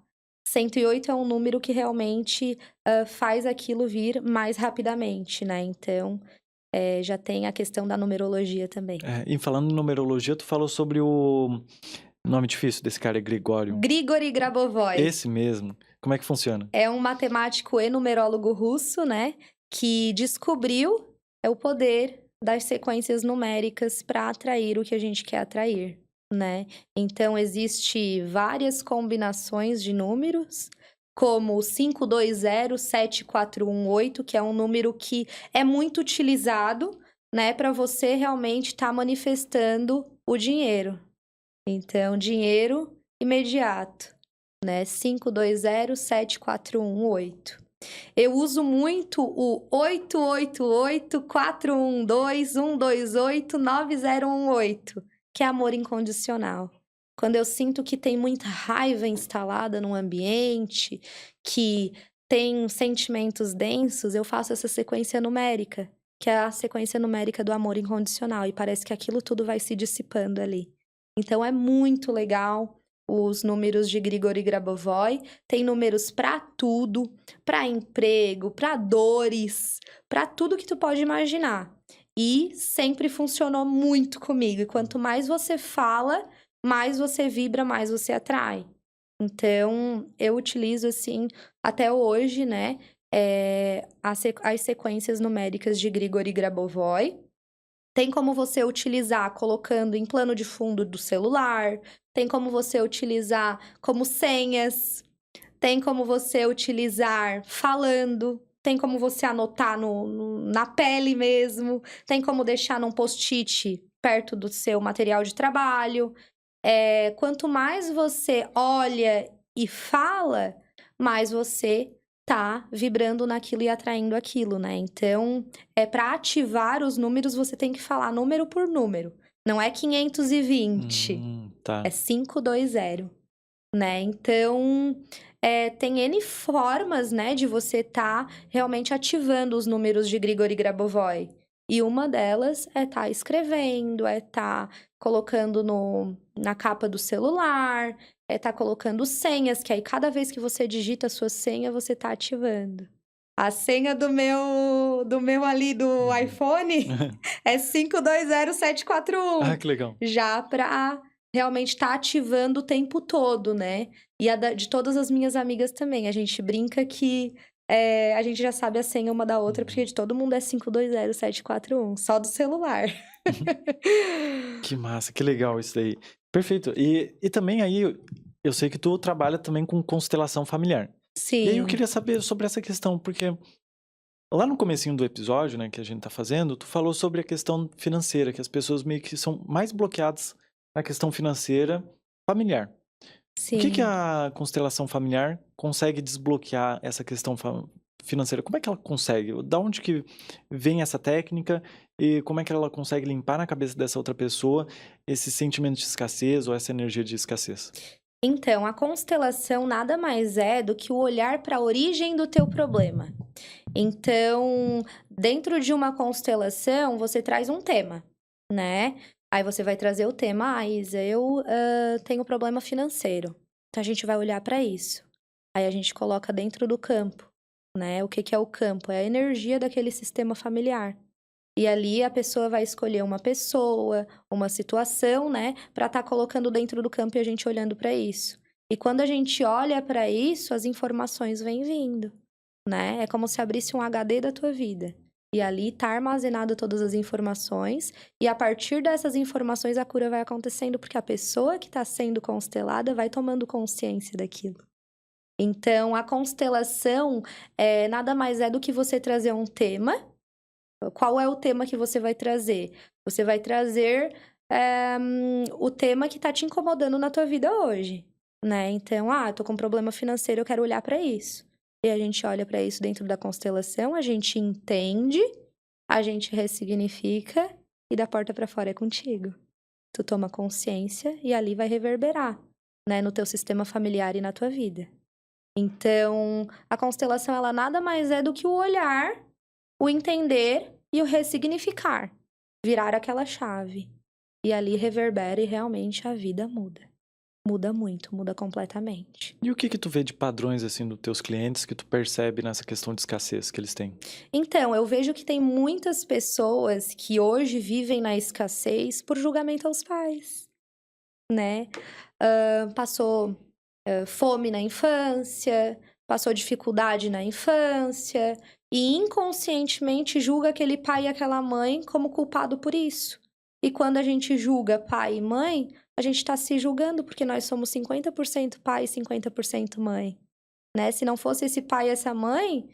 108 é um número que realmente faz aquilo vir mais rapidamente, né? Então, já tem a questão da numerologia também. E falando em numerologia, tu falou sobre o Nome difícil desse cara é Gregório. Grigori Grabovoi. Esse mesmo. Como é que funciona? É um matemático e numerólogo russo, né? Que descobriu o poder das sequências numéricas para atrair o que a gente quer atrair, né? Então, existe várias combinações de números, como o 5207418, que é um número que é muito utilizado, né? Para você realmente estar manifestando o dinheiro. Então, dinheiro imediato, né? 5207418. Eu uso muito o 888-412-128-9018, que é amor incondicional. Quando eu sinto que tem muita raiva instalada no ambiente, que tem sentimentos densos, eu faço essa sequência numérica, que é a sequência numérica do amor incondicional, e parece que aquilo tudo vai se dissipando ali. Então, é muito legal os números de Grigori Grabovoi. Tem números para tudo, para emprego, para dores, para tudo que tu pode imaginar. E sempre funcionou muito comigo. E quanto mais você fala, mais você vibra, mais você atrai. Então, eu utilizo, assim, até hoje, né, as sequências numéricas de Grigori Grabovoi. Tem como você utilizar colocando em plano de fundo do celular, tem como você utilizar como senhas, tem como você utilizar falando, tem como você anotar na pele mesmo, tem como deixar num post-it perto do seu material de trabalho. Quanto mais você olha e fala, mais você tá vibrando naquilo e atraindo aquilo, né? Então, para ativar os números, você tem que falar número por número. Não é 520, Tá. é 520, né? Então, tem N formas, né, de você tá realmente ativando os números de Grigori Grabovoi. E uma delas é tá escrevendo, tá colocando na capa do celular, tá colocando senhas, que aí cada vez que você digita a sua senha, você tá ativando. A senha do meu ali do iPhone é 520741. Ah, que legal. Já pra realmente tá ativando o tempo todo, né? E de todas as minhas amigas também. A gente brinca que a gente já sabe a senha uma da outra, porque de todo mundo é 520741, só do celular. Que massa, que legal isso daí. Perfeito. E também aí, eu sei que tu trabalha também com constelação familiar. E aí eu Sim. queria saber sobre essa questão, porque lá no comecinho do episódio, né, que a gente tá fazendo, tu falou sobre a questão financeira, que as pessoas meio que são mais bloqueadas na questão financeira familiar. O que Sim. a constelação familiar consegue desbloquear essa questão financeira? Como é que ela consegue? Da onde que vem essa técnica e como é que ela consegue limpar na cabeça dessa outra pessoa esse sentimento de escassez ou essa energia de escassez? Então, a constelação nada mais é do que o olhar para a origem do teu problema. Então, dentro de uma constelação, você traz um tema, né? Aí você vai trazer o tema, Isa, eu tenho problema financeiro. Então, a gente vai olhar para isso. Aí a gente coloca dentro do campo, né? O que é o campo? É a energia daquele sistema familiar. E ali a pessoa vai escolher uma pessoa, uma situação, né, para estar colocando dentro do campo e a gente olhando para isso. E quando a gente olha para isso, as informações vêm vindo, né? É como se abrisse um HD da tua vida. E ali tá armazenado todas as informações, e a partir dessas informações a cura vai acontecendo, porque a pessoa que está sendo constelada vai tomando consciência daquilo. Então, a constelação nada mais é do que você trazer um tema. Qual é o tema que você vai trazer? Você vai trazer o tema que tá te incomodando na tua vida hoje, né? Então, tô com um problema financeiro, eu quero olhar para isso. E a gente olha para isso dentro da constelação, a gente entende, a gente ressignifica e da porta para fora é contigo. Tu toma consciência e ali vai reverberar, né, no teu sistema familiar e na tua vida. Então, a constelação, ela nada mais é do que o olhar, o entender e o ressignificar. Virar aquela chave. E ali reverbera e realmente a vida muda. Muda muito, muda completamente. E o que tu vê de padrões, assim, dos teus clientes que tu percebe nessa questão de escassez que eles têm? Então, eu vejo que tem muitas pessoas que hoje vivem na escassez por julgamento aos pais, né? passou fome na infância, passou dificuldade na infância, e inconscientemente julga aquele pai e aquela mãe como culpado por isso. E quando a gente julga pai e mãe, a gente está se julgando, porque nós somos 50% pai e 50% mãe, né? Se não fosse esse pai e essa mãe,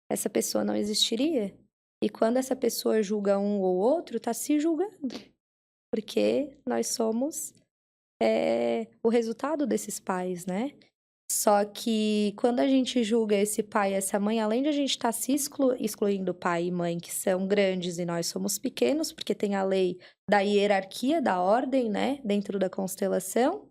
essa pessoa não existiria. E quando essa pessoa julga um ou outro, está se julgando, porque nós somos o resultado desses pais, né? Só que quando a gente julga esse pai e essa mãe, além de a gente estar se excluindo pai e mãe, que são grandes e nós somos pequenos, porque tem a lei da hierarquia, da ordem, né, dentro da constelação.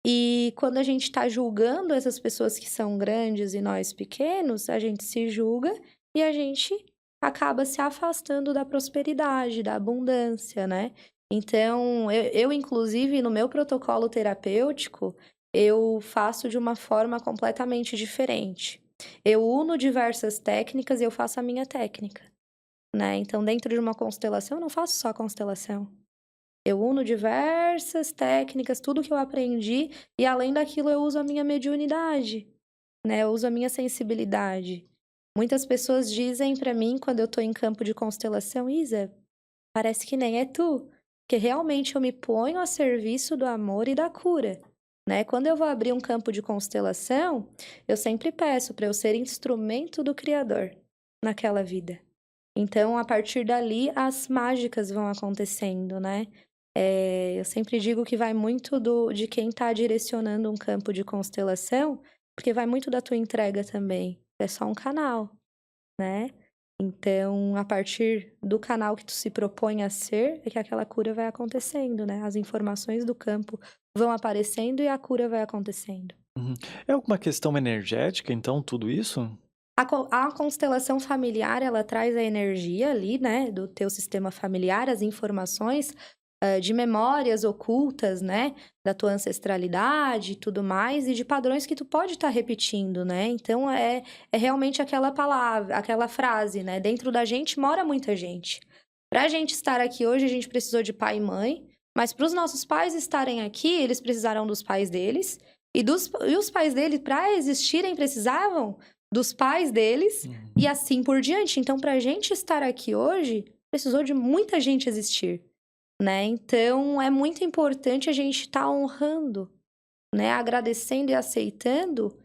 E quando a gente está julgando essas pessoas que são grandes e nós pequenos, a gente se julga e a gente acaba se afastando da prosperidade, da abundância, né? Então, eu inclusive, no meu protocolo terapêutico, eu faço de uma forma completamente diferente. Eu uno diversas técnicas e eu faço a minha técnica, né? Então, dentro de uma constelação, eu não faço só a constelação. Eu uno diversas técnicas, tudo que eu aprendi, e além daquilo, eu uso a minha mediunidade, né? Eu uso a minha sensibilidade. Muitas pessoas dizem pra mim, quando eu tô em campo de constelação, Isa, parece que nem é tu. Porque realmente eu me ponho a serviço do amor e da cura, né? Quando eu vou abrir um campo de constelação, eu sempre peço para eu ser instrumento do Criador naquela vida. Então, a partir dali, as mágicas vão acontecendo, né? Eu sempre digo que vai muito de quem está direcionando um campo de constelação, porque vai muito da tua entrega também. É só um canal, né? Então, a partir do canal que tu se propõe a ser, é que aquela cura vai acontecendo, né? As informações do campo vão aparecendo e a cura vai acontecendo. Uhum. É alguma questão energética, então, tudo isso? A constelação familiar, ela traz a energia ali, né, do teu sistema familiar, as informações de memórias ocultas, né, da tua ancestralidade e tudo mais, e de padrões que tu pode estar repetindo, né? Então, é realmente aquela palavra, aquela frase, né? Dentro da gente mora muita gente. Pra gente estar aqui hoje, a gente precisou de pai e mãe, mas para os nossos pais estarem aqui, eles precisaram dos pais deles, e os pais deles, para existirem, precisavam dos pais deles, e assim por diante. Então, pra gente estar aqui hoje, precisou de muita gente existir, né? Então, é muito importante a gente estar honrando, né? Agradecendo e aceitando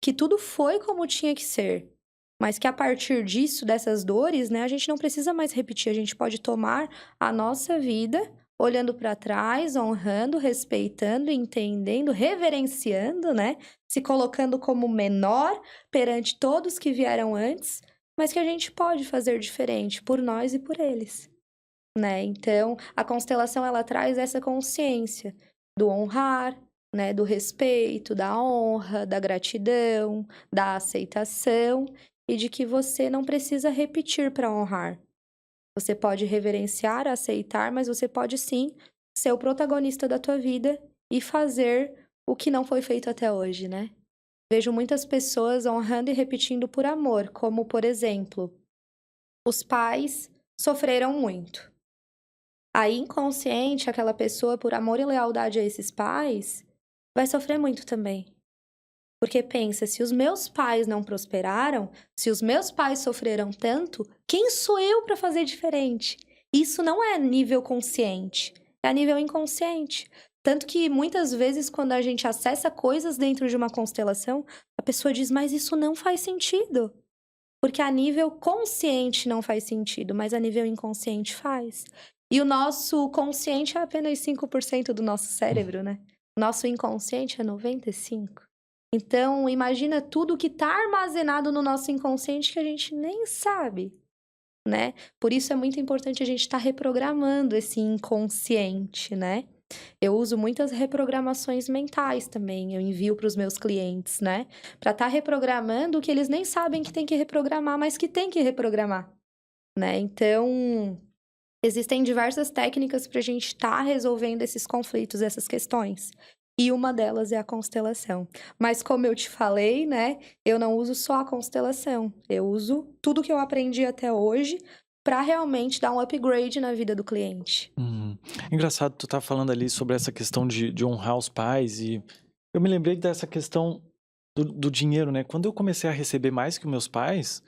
que tudo foi como tinha que ser. Mas que a partir disso, dessas dores, né? A gente não precisa mais repetir. A gente pode tomar a nossa vida olhando para trás, honrando, respeitando, entendendo, reverenciando, né? Se colocando como menor perante todos que vieram antes, mas que a gente pode fazer diferente por nós e por eles, né? Então, a constelação, ela traz essa consciência do honrar, né? Do respeito, da honra, da gratidão, da aceitação e de que você não precisa repetir para honrar. Você pode reverenciar, aceitar, mas você pode sim ser o protagonista da tua vida e fazer o que não foi feito até hoje, né? Vejo muitas pessoas honrando e repetindo por amor, como, por exemplo, os pais sofreram muito. Aí, inconsciente, aquela pessoa, por amor e lealdade a esses pais, vai sofrer muito também. Porque pensa, se os meus pais não prosperaram, se os meus pais sofreram tanto, quem sou eu para fazer diferente? Isso não é nível consciente, é a nível inconsciente. Tanto que muitas vezes, quando a gente acessa coisas dentro de uma constelação, a pessoa diz, mas isso não faz sentido. Porque a nível consciente não faz sentido, mas a nível inconsciente faz. E o nosso consciente é apenas 5% do nosso cérebro, né? Nosso inconsciente é 95%. Então, imagina tudo que está armazenado no nosso inconsciente que a gente nem sabe, né? Por isso é muito importante a gente estar reprogramando esse inconsciente, né? Eu uso muitas reprogramações mentais também, eu envio para os meus clientes, né? Para estar reprogramando o que eles nem sabem que tem que reprogramar, mas que tem que reprogramar, né? Então, existem diversas técnicas para a gente estar resolvendo esses conflitos, essas questões. E uma delas é a constelação. Mas como eu te falei, né? Eu não uso só a constelação. Eu uso tudo que eu aprendi até hoje para realmente dar um upgrade na vida do cliente. Engraçado, tu tá falando ali sobre essa questão de honrar os pais e eu me lembrei dessa questão do dinheiro, né? Quando eu comecei a receber mais que os meus pais,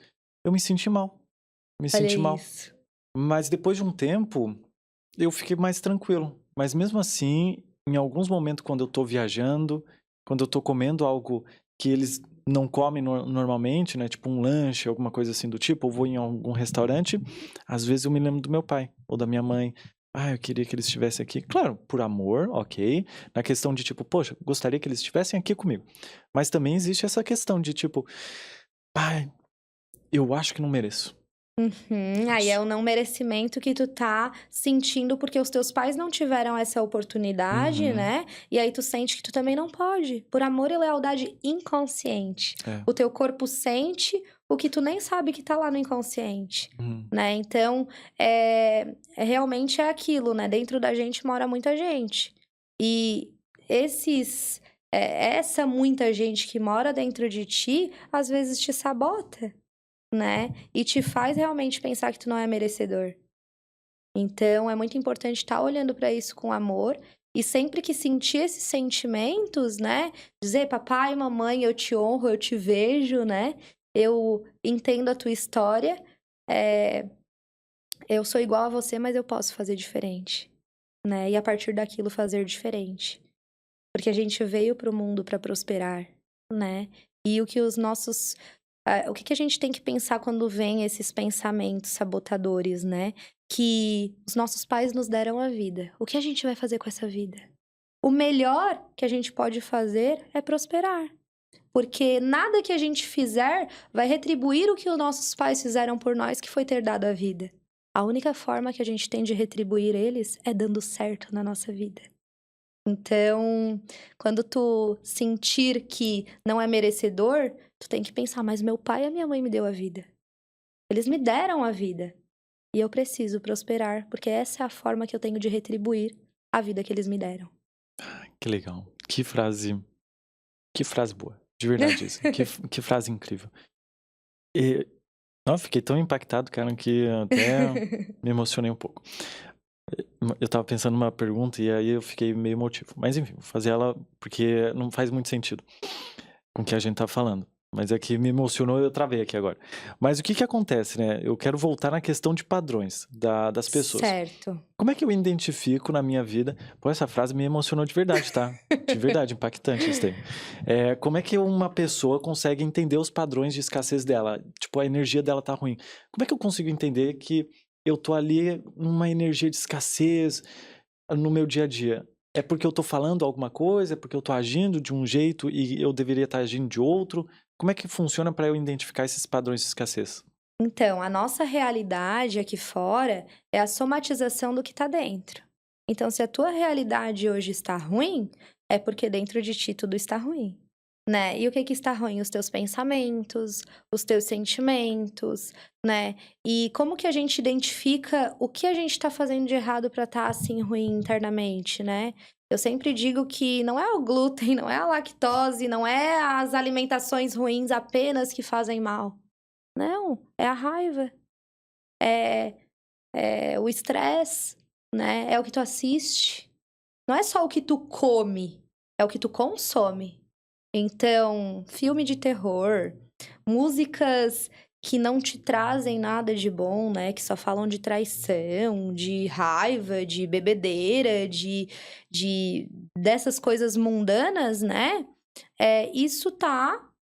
eu me senti mal. Me Olha senti mal. isso. Mas depois de um tempo, eu fiquei mais tranquilo. Mas mesmo assim, em alguns momentos, quando eu tô viajando, quando eu tô comendo algo que eles não comem normalmente, né? Tipo um lanche, alguma coisa assim do tipo, ou vou em algum restaurante, às vezes eu me lembro do meu pai ou da minha mãe. Ah, eu queria que eles estivessem aqui. Claro, por amor, ok. Na questão de tipo, poxa, gostaria que eles estivessem aqui comigo. Mas também existe essa questão de tipo, pai, eu acho que não mereço. Aí é o não merecimento que tu tá sentindo porque os teus pais não tiveram essa oportunidade, Uhum, né? E aí tu sente que tu também não pode, por amor e lealdade inconsciente. é. O teu corpo sente o que tu nem sabe que tá lá no inconsciente, Uhum, né? Então, realmente é aquilo, né? Dentro da gente mora muita gente. E essa muita gente que mora dentro de ti, às vezes te sabota, né? E te faz realmente pensar que tu não é merecedor. Então, é muito importante estar olhando para isso com amor e sempre que sentir esses sentimentos, né? Dizer, papai, mamãe, eu te honro, eu te vejo, né? Eu entendo a tua história. é, eu sou igual a você, mas eu posso fazer diferente, né? E a partir daquilo fazer diferente. Porque a gente veio para o mundo para prosperar, né? E o que os nossos o que que a gente tem que pensar quando vem esses pensamentos sabotadores, né? Que os nossos pais nos deram a vida. O que a gente vai fazer com essa vida? O melhor que a gente pode fazer é prosperar. Porque nada que a gente fizer vai retribuir o que os nossos pais fizeram por nós, que foi ter dado a vida. A única forma que a gente tem de retribuir eles é dando certo na nossa vida. Então, quando tu sentir que não é merecedor, tu tem que pensar, mas meu pai e a minha mãe me deu a vida. Eles me deram a vida. E eu preciso prosperar, porque essa é a forma que eu tenho de retribuir a vida que eles me deram. que legal. Que frase boa. De verdade isso. Que frase incrível. E, não, fiquei tão impactado, cara, que até me emocionei um pouco. Eu tava pensando numa pergunta e aí eu fiquei meio emotivo. Mas enfim, vou fazer ela porque não faz muito sentido com o que a gente tá falando. Mas é que me emocionou e eu travei aqui agora. Mas o que que acontece, né? Eu quero voltar na questão de padrões das pessoas. Certo. Como é que eu identifico na minha vida? Pô, essa frase me emocionou de verdade, tá? De verdade, impactante isso daí. Como é que uma pessoa consegue entender os padrões de escassez dela? Tipo, a energia dela tá ruim. Como é que eu consigo entender que eu tô ali numa energia de escassez no meu dia a dia? É porque eu tô falando alguma coisa? É porque eu tô agindo de um jeito e eu deveria estar agindo de outro? Como é que funciona para eu identificar esses padrões de escassez? Então, a nossa realidade aqui fora é a somatização do que está dentro. Então, se a tua realidade hoje está ruim, é porque dentro de ti tudo está ruim, né? E o que que está ruim? Os teus pensamentos, os teus sentimentos, né? E como que a gente identifica o que a gente está fazendo de errado para estar assim ruim internamente, né? Eu sempre digo que não é o glúten, não é a lactose, não é as alimentações ruins apenas que fazem mal. Não, é a raiva, é o estresse, né, é o que tu assiste. Não é só o que tu come, é o que tu consome. Então, filme de terror, músicas que não te trazem nada de bom, né, que só falam de traição, de raiva, de bebedeira, de dessas coisas mundanas, né, isso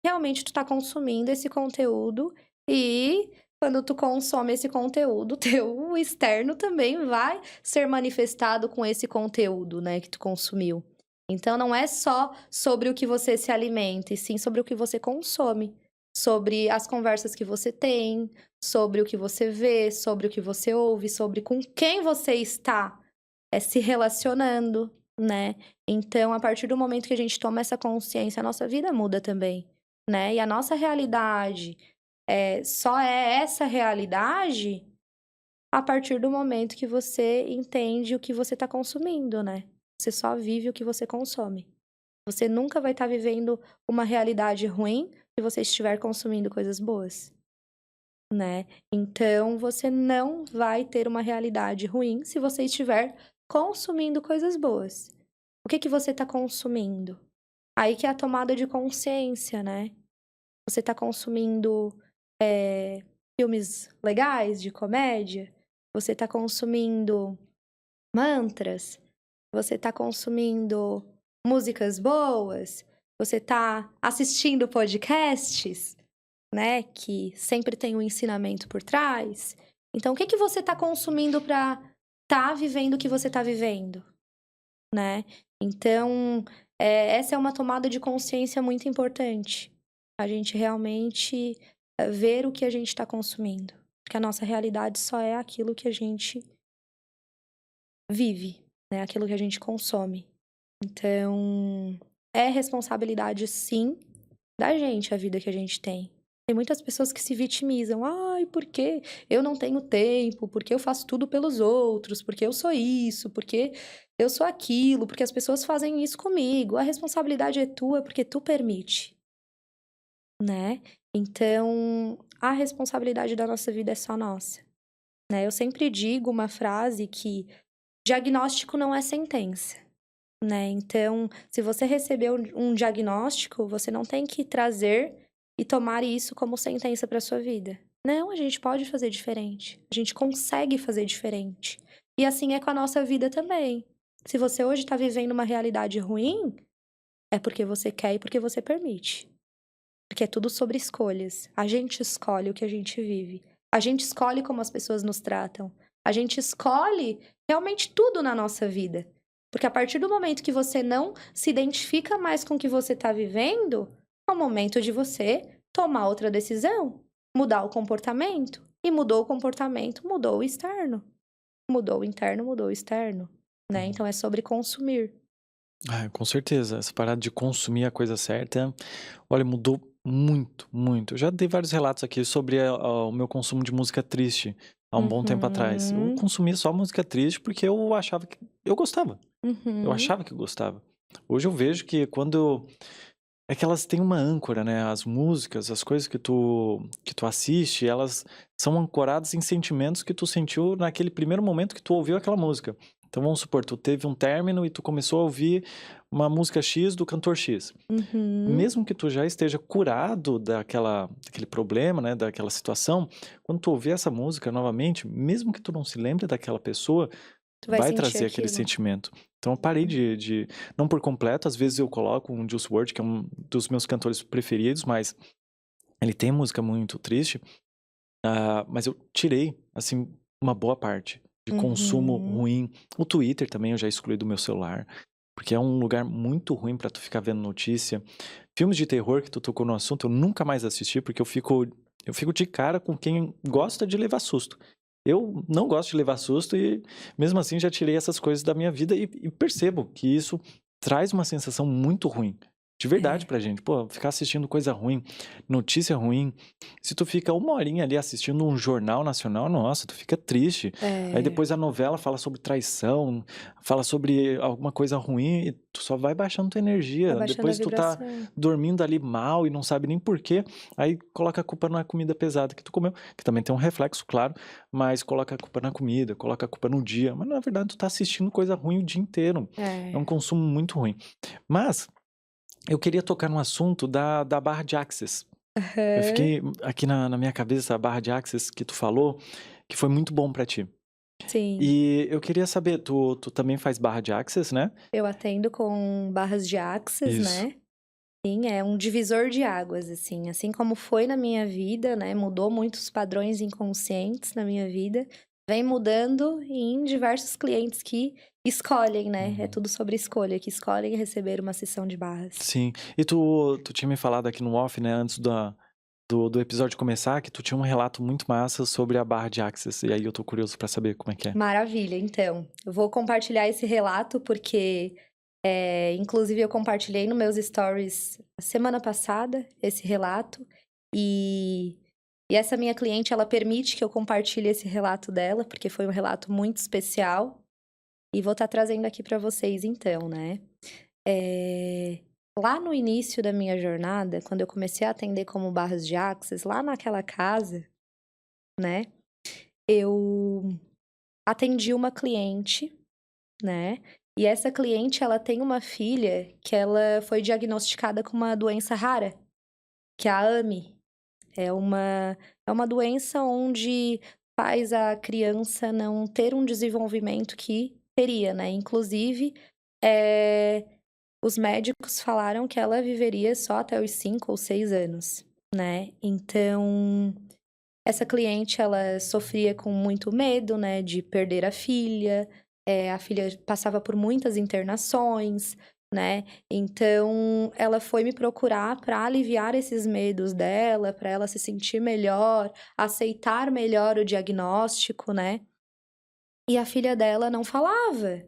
realmente tu tá consumindo esse conteúdo e quando tu consome esse conteúdo, teu externo também vai ser manifestado com esse conteúdo, né, que tu consumiu. Então não é só sobre o que você se alimenta, e sim sobre o que você consome, sobre as conversas que você tem, sobre o que você vê, sobre o que você ouve, sobre com quem você está se relacionando, né? Então, a partir do momento que a gente toma essa consciência, a nossa vida muda também, né? E a nossa realidade só é essa realidade a partir do momento que você entende o que você está consumindo, né? Você só vive o que você consome. Você nunca vai estar vivendo uma realidade ruim se você estiver consumindo coisas boas. né? Então, você não vai ter uma realidade ruim se você estiver consumindo coisas boas. O que que você está consumindo? Aí que é a tomada de consciência, né? Você está consumindo filmes legais de comédia? Você está consumindo mantras? Você está consumindo músicas boas? Você está assistindo podcasts, né? Que sempre tem um ensinamento por trás. Então, o que que você está consumindo para estar vivendo o que você está vivendo, né? Então, essa é uma tomada de consciência muito importante. A gente realmente ver o que a gente está consumindo. Porque a nossa realidade só é aquilo que a gente vive, né? Aquilo que a gente consome. Então, é responsabilidade, sim, da gente a vida que a gente tem. Tem muitas pessoas que se vitimizam. Ai, por quê? Eu não tenho tempo, porque eu faço tudo pelos outros, porque eu sou isso, porque eu sou aquilo, porque as pessoas fazem isso comigo. A responsabilidade é tua porque tu permite, né? Então, a responsabilidade da nossa vida é só nossa, né? Eu sempre digo uma frase que diagnóstico não é sentença, né? Então, se você recebeu um diagnóstico, você não tem que trazer e tomar isso como sentença para sua vida. Não, a gente pode fazer diferente. A gente consegue fazer diferente. E assim é com a nossa vida também. Se você hoje está vivendo uma realidade ruim, é porque você quer e porque você permite. Porque é tudo sobre escolhas. A gente escolhe o que a gente vive. A gente escolhe como as pessoas nos tratam. A gente escolhe realmente tudo na nossa vida. Porque a partir do momento que você não se identifica mais com o que você está vivendo, é o momento de você tomar outra decisão, mudar o comportamento. E mudou o comportamento, mudou o externo. Mudou o interno, mudou o externo. Né? Então é sobre consumir. Ah, com certeza. Essa parada de consumir a coisa certa, olha, mudou muito, muito. Eu já dei vários relatos aqui sobre o meu consumo de música triste há um bom tempo atrás. Eu Uhum, consumia só música triste porque eu achava que eu gostava. Eu uhum. achava que eu gostava. Hoje eu vejo que é que elas têm uma âncora, né? As músicas, as coisas que tu assiste, elas são ancoradas em sentimentos que tu sentiu naquele primeiro momento que tu ouviu aquela música. Então vamos supor, tu teve um término e tu começou a ouvir uma música X do cantor X. Uhum. Mesmo que tu já esteja curado daquele problema, né, daquela situação, quando tu ouvir essa música novamente, mesmo que tu não se lembre daquela pessoa, Tu vai vai sentir trazer aquele aquilo. sentimento. Então eu parei não por completo, às vezes eu coloco um Juice WRLD, que é um dos meus cantores preferidos, mas ele tem música muito triste, mas eu tirei, assim, uma boa parte de consumo Uhum. ruim. O Twitter também eu já excluí do meu celular, porque é um lugar muito ruim pra tu ficar vendo notícia. Filmes de terror, que tu tocou no assunto, eu nunca mais assisti, porque eu fico de cara com quem gosta de levar susto. Eu não gosto de levar susto e, mesmo assim, já tirei essas coisas da minha vida e percebo que isso traz uma sensação muito ruim. De verdade É. pra gente. Pô, ficar assistindo coisa ruim, notícia ruim. Se tu fica uma horinha ali assistindo um jornal nacional, nossa, tu fica triste. Aí É. depois a novela fala sobre traição, fala sobre alguma coisa ruim e tu só vai baixando tua energia. Abaixando a Depois tu tá vibração. dormindo ali mal e não sabe nem por quê. Aí coloca a culpa na comida pesada que tu comeu, que também tem um reflexo, claro, mas coloca a culpa na comida, coloca a culpa no dia. Mas na verdade tu tá assistindo coisa ruim o dia inteiro. É um É. consumo muito ruim. Mas eu queria tocar no assunto da barra de Access. Eu Aham. fiquei aqui na minha cabeça a barra de Access que tu falou, que foi muito bom pra ti. Sim. E eu queria saber, tu também faz barra de Access, né? Eu atendo com barras de Axis, Isso. né. Sim, é um divisor de águas, assim como foi na minha vida, né, mudou muitos padrões inconscientes na minha vida, vem mudando em diversos clientes que escolhem, né, é Uhum. tudo sobre escolha, que escolhem receber uma sessão de barras. Sim. E tu tinha me falado aqui no off, né, antes do episódio começar, que tu tinha um relato muito massa sobre a barra de Access. E aí eu tô curioso pra saber como é que é. Maravilha, então, eu vou compartilhar esse relato porque, inclusive eu compartilhei nos meus stories semana passada esse relato, e essa minha cliente ela permite que eu compartilhe esse relato dela, porque foi um relato muito especial, e vou estar trazendo aqui para vocês então, né. Lá no início da minha jornada, quando eu comecei a atender como barras de Access, lá naquela casa, né? Eu atendi uma cliente, né? E essa cliente, ela tem uma filha que ela foi diagnosticada com uma doença rara, que é a AMI. É uma doença onde faz a criança não ter um desenvolvimento que teria, né? Inclusive, os médicos falaram que ela viveria só até os 5 ou 6 anos, né? Então, essa cliente, ela sofria com muito medo, né, de perder a filha passava por muitas internações, né? Então, ela foi me procurar para aliviar esses medos dela, para ela se sentir melhor, aceitar melhor o diagnóstico, né? E a filha dela não falava.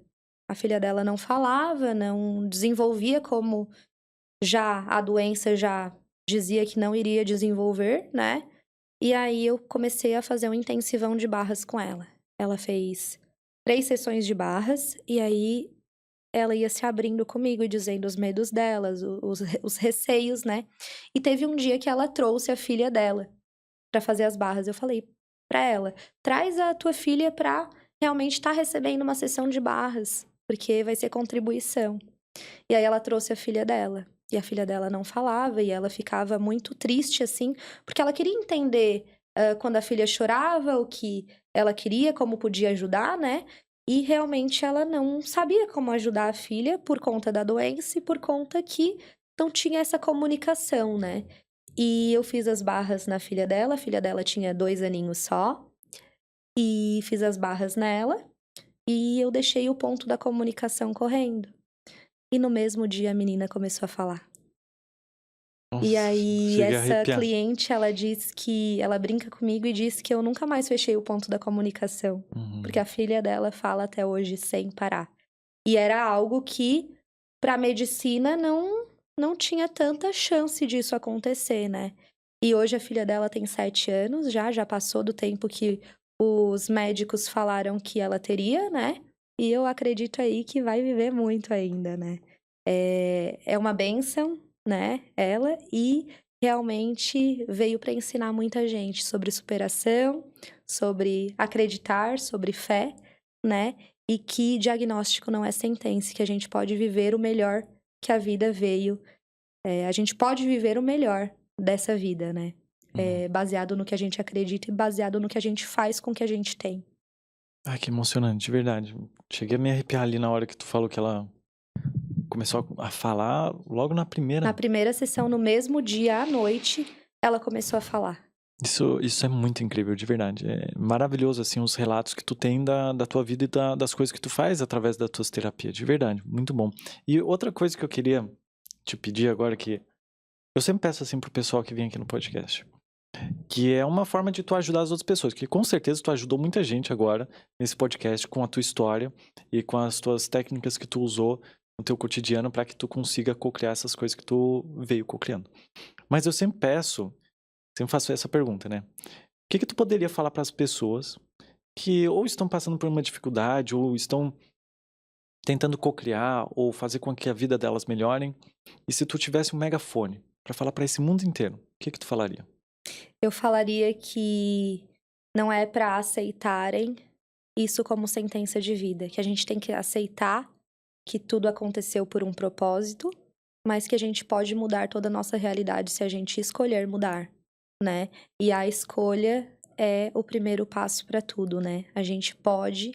A filha dela não falava, não desenvolvia como já a doença já dizia que não iria desenvolver, né? E aí eu comecei a fazer um intensivão de barras com ela. Ela fez 3 sessões de barras e aí ela ia se abrindo comigo e dizendo os medos delas, os receios, né? E teve um dia que ela trouxe a filha dela pra fazer as barras. Eu falei pra ela: traz a tua filha pra realmente estar recebendo uma sessão de barras, porque vai ser contribuição. E aí ela trouxe a filha dela. E a filha dela não falava e ela ficava muito triste, assim, porque ela queria entender quando a filha chorava, o que ela queria, como podia ajudar, né? E realmente ela não sabia como ajudar a filha por conta da doença e por conta que não tinha essa comunicação, né? E eu fiz as barras na filha dela, a filha dela tinha 2 aninhos só, e fiz as barras nela, e eu deixei o ponto da comunicação correndo. E no mesmo dia a menina começou a falar. Nossa, E aí cheguei a essa arrepiar. cliente, ela diz que ela brinca comigo e diz que eu nunca mais fechei o ponto da comunicação, porque a filha dela fala até hoje sem parar. E era algo que para a medicina não tinha tanta chance disso acontecer, né? E hoje a filha dela tem 7 anos, já passou do tempo que os médicos falaram que ela teria, né? E eu acredito aí que vai viver muito ainda, né? É uma bênção, né? Ela, e realmente veio para ensinar muita gente sobre superação, sobre acreditar, sobre fé, né? E que diagnóstico não é sentença, que a gente pode viver o melhor que a vida veio. A gente pode viver o melhor dessa vida, né? Baseado no que a gente acredita e baseado no que a gente faz com o que a gente tem. Ai, que emocionante, de verdade. Cheguei a me arrepiar ali na hora que tu falou que ela começou a falar logo na primeira. Na primeira sessão, no mesmo dia, à noite, ela começou a falar. Isso é muito incrível, de verdade. É maravilhoso, assim, os relatos que tu tem da tua vida e das coisas que tu faz através das tuas terapias, de verdade. Muito bom. E outra coisa que eu queria te pedir agora, que eu sempre peço, assim, pro pessoal que vem aqui no podcast, que é uma forma de tu ajudar as outras pessoas, que com certeza tu ajudou muita gente agora nesse podcast com a tua história e com as tuas técnicas que tu usou no teu cotidiano para que tu consiga co-criar essas coisas que tu veio co-criando. Mas eu sempre faço essa pergunta, né? O que tu poderia falar para as pessoas que ou estão passando por uma dificuldade ou estão tentando co-criar ou fazer com que a vida delas melhorem? E se tu tivesse um megafone para falar para esse mundo inteiro, o que tu falaria? Eu falaria que não é para aceitarem isso como sentença de vida, que a gente tem que aceitar que tudo aconteceu por um propósito, mas que a gente pode mudar toda a nossa realidade se a gente escolher mudar, né? E a escolha é o primeiro passo para tudo, né? A gente pode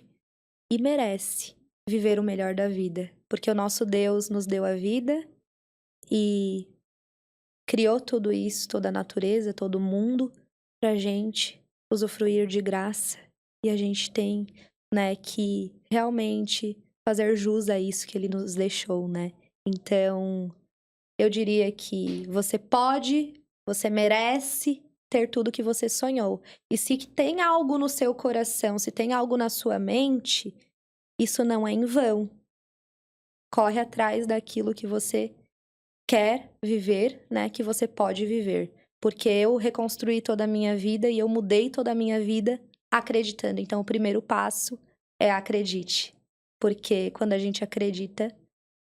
e merece viver o melhor da vida, porque o nosso Deus nos deu a vida e criou tudo isso, toda a natureza, todo o mundo, pra gente usufruir de graça. E a gente tem, né, que realmente fazer jus a isso que ele nos deixou, né? Então, eu diria que você pode, você merece ter tudo que você sonhou. E se tem algo no seu coração, se tem algo na sua mente, isso não é em vão. Corre atrás daquilo que você quer viver, né, que você pode viver. Porque eu reconstruí toda a minha vida e eu mudei toda a minha vida acreditando. Então, o primeiro passo é acredite. Porque quando a gente acredita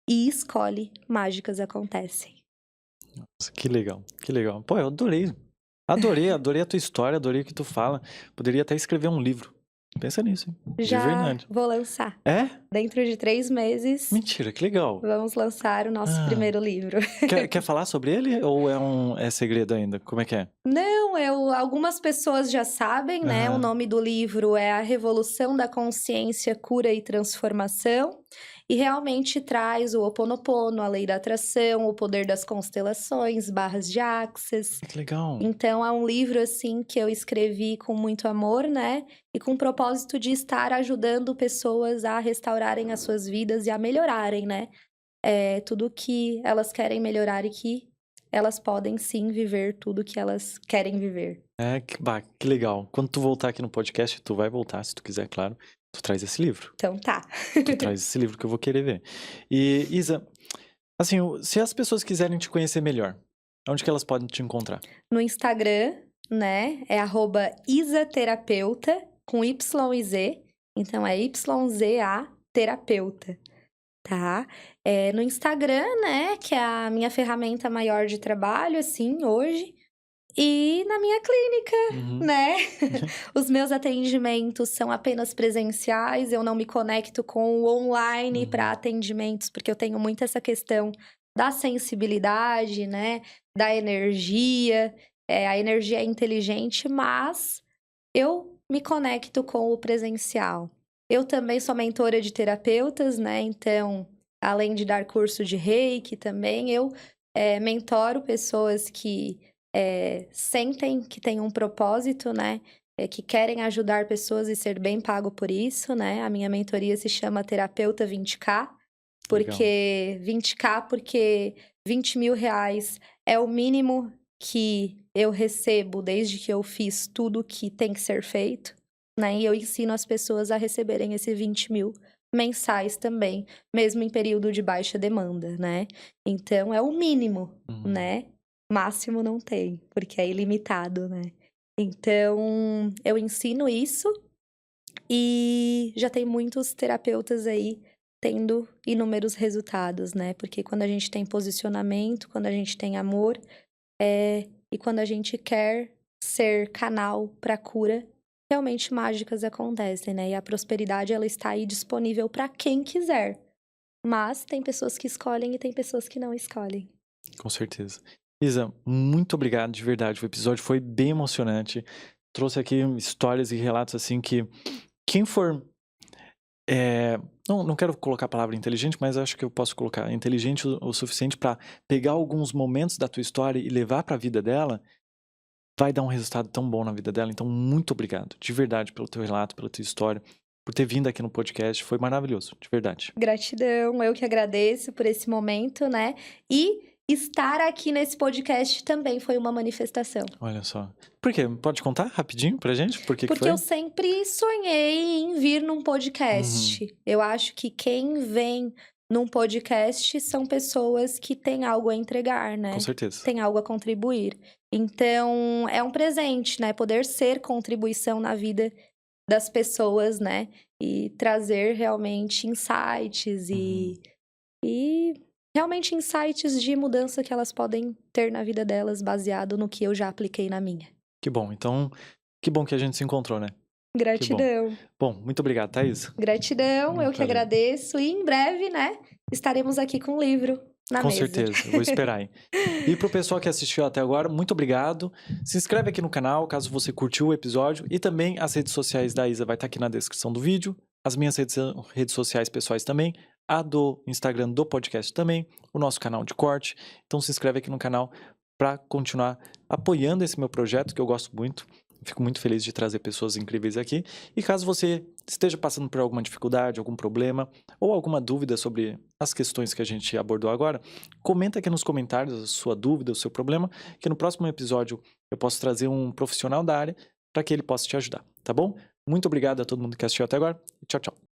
e escolhe, mágicas acontecem. Nossa, que legal, que legal. Pô, eu adorei Adorei a tua história, adorei o que tu fala. Poderia até escrever um livro. Pensa nisso, hein? De Já verdade. vou lançar. É? Dentro de 3 meses, Mentira, que legal. vamos lançar o nosso Ah. primeiro livro. Quer falar sobre ele ou é segredo ainda? Como é que é? Não, algumas pessoas já sabem, né? O Aham. nome do livro é A Revolução da Consciência, Cura e Transformação. E realmente traz o Ho Oponopono, a lei da atração, o poder das constelações, barras de Axis. Que legal. Então, é um livro, assim, que eu escrevi com muito amor, né? E com o propósito de estar ajudando pessoas a restaurarem as suas vidas e a melhorarem, né? Tudo que elas querem melhorar e que elas podem, sim, viver tudo que elas querem viver. Que legal. Quando tu voltar aqui no podcast, tu vai voltar, se tu quiser, claro. Tu traz esse livro. Então, tá. Tu traz esse livro que eu vou querer ver. E, Isa, assim, se as pessoas quiserem te conhecer melhor, onde que elas podem te encontrar? No Instagram, né? É @isaterapeuta, com Y e Z. Então, é YZA terapeuta, tá? No Instagram, né? Que é a minha ferramenta maior de trabalho, assim, hoje. E na minha clínica, Uhum. né? Os meus atendimentos são apenas presenciais, eu não me conecto com o online Uhum. para atendimentos, porque eu tenho muito essa questão da sensibilidade, né? Da energia. A energia é inteligente, mas eu me conecto com o presencial. Eu também sou mentora de terapeutas, né? Então, além de dar curso de Reiki também, eu mentoro pessoas que sentem que tem um propósito, né? Que querem ajudar pessoas e ser bem pago por isso, né? A minha mentoria se chama Terapeuta 20K, porque 20K, porque 20 mil reais é o mínimo que eu recebo desde que eu fiz tudo que tem que ser feito, né? E eu ensino as pessoas a receberem esse 20 mil mensais também, mesmo em período de baixa demanda, né? Então, é o mínimo, Uhum. né? Máximo não tem, porque é ilimitado, né? Então, eu ensino isso e já tem muitos terapeutas aí tendo inúmeros resultados, né? Porque quando a gente tem posicionamento, quando a gente tem amor, e quando a gente quer ser canal para cura, realmente mágicas acontecem, né? E a prosperidade, ela está aí disponível para quem quiser. Mas tem pessoas que escolhem e tem pessoas que não escolhem. Com certeza. Isa, muito obrigado, de verdade. O episódio foi bem emocionante. Trouxe aqui histórias e relatos assim que quem for... Não quero colocar a palavra inteligente, mas acho que eu posso colocar inteligente o suficiente para pegar alguns momentos da tua história e levar para a vida dela, vai dar um resultado tão bom na vida dela. Então, muito obrigado, de verdade, pelo teu relato, pela tua história, por ter vindo aqui no podcast. Foi maravilhoso, de verdade. Gratidão, eu que agradeço por esse momento, né? E estar aqui nesse podcast também foi uma manifestação. Olha só. Por quê? Pode contar rapidinho pra gente? Por que Porque foi? eu sempre sonhei em vir num podcast. Eu acho que quem vem num podcast são pessoas que têm algo a entregar, né? Com certeza. Tem algo a contribuir. Então, é um presente, né? Poder ser contribuição na vida das pessoas, né? E trazer realmente insights e realmente insights de mudança que elas podem ter na vida delas, baseado no que eu já apliquei na minha. Que bom. Então, que bom que a gente se encontrou, né? Gratidão. Bom, muito obrigado, Thaís. Gratidão, eu que Prazer. agradeço. E em breve, né, estaremos aqui com o livro na Com mesa. certeza, eu vou esperar, hein? E pro pessoal que assistiu até agora, muito obrigado. Se inscreve aqui no canal, caso você curtiu o episódio. E também as redes sociais da Isa vai estar aqui na descrição do vídeo. As minhas redes sociais pessoais também. A do Instagram do podcast também. O nosso canal de corte. Então se inscreve aqui no canal para continuar apoiando esse meu projeto, que eu gosto muito. Fico muito feliz de trazer pessoas incríveis aqui. E caso você esteja passando por alguma dificuldade, algum problema ou alguma dúvida sobre as questões que a gente abordou agora, comenta aqui nos comentários a sua dúvida, o seu problema, que no próximo episódio eu posso trazer um profissional da área para que ele possa te ajudar, tá bom? Muito obrigado a todo mundo que assistiu até agora e tchau, tchau.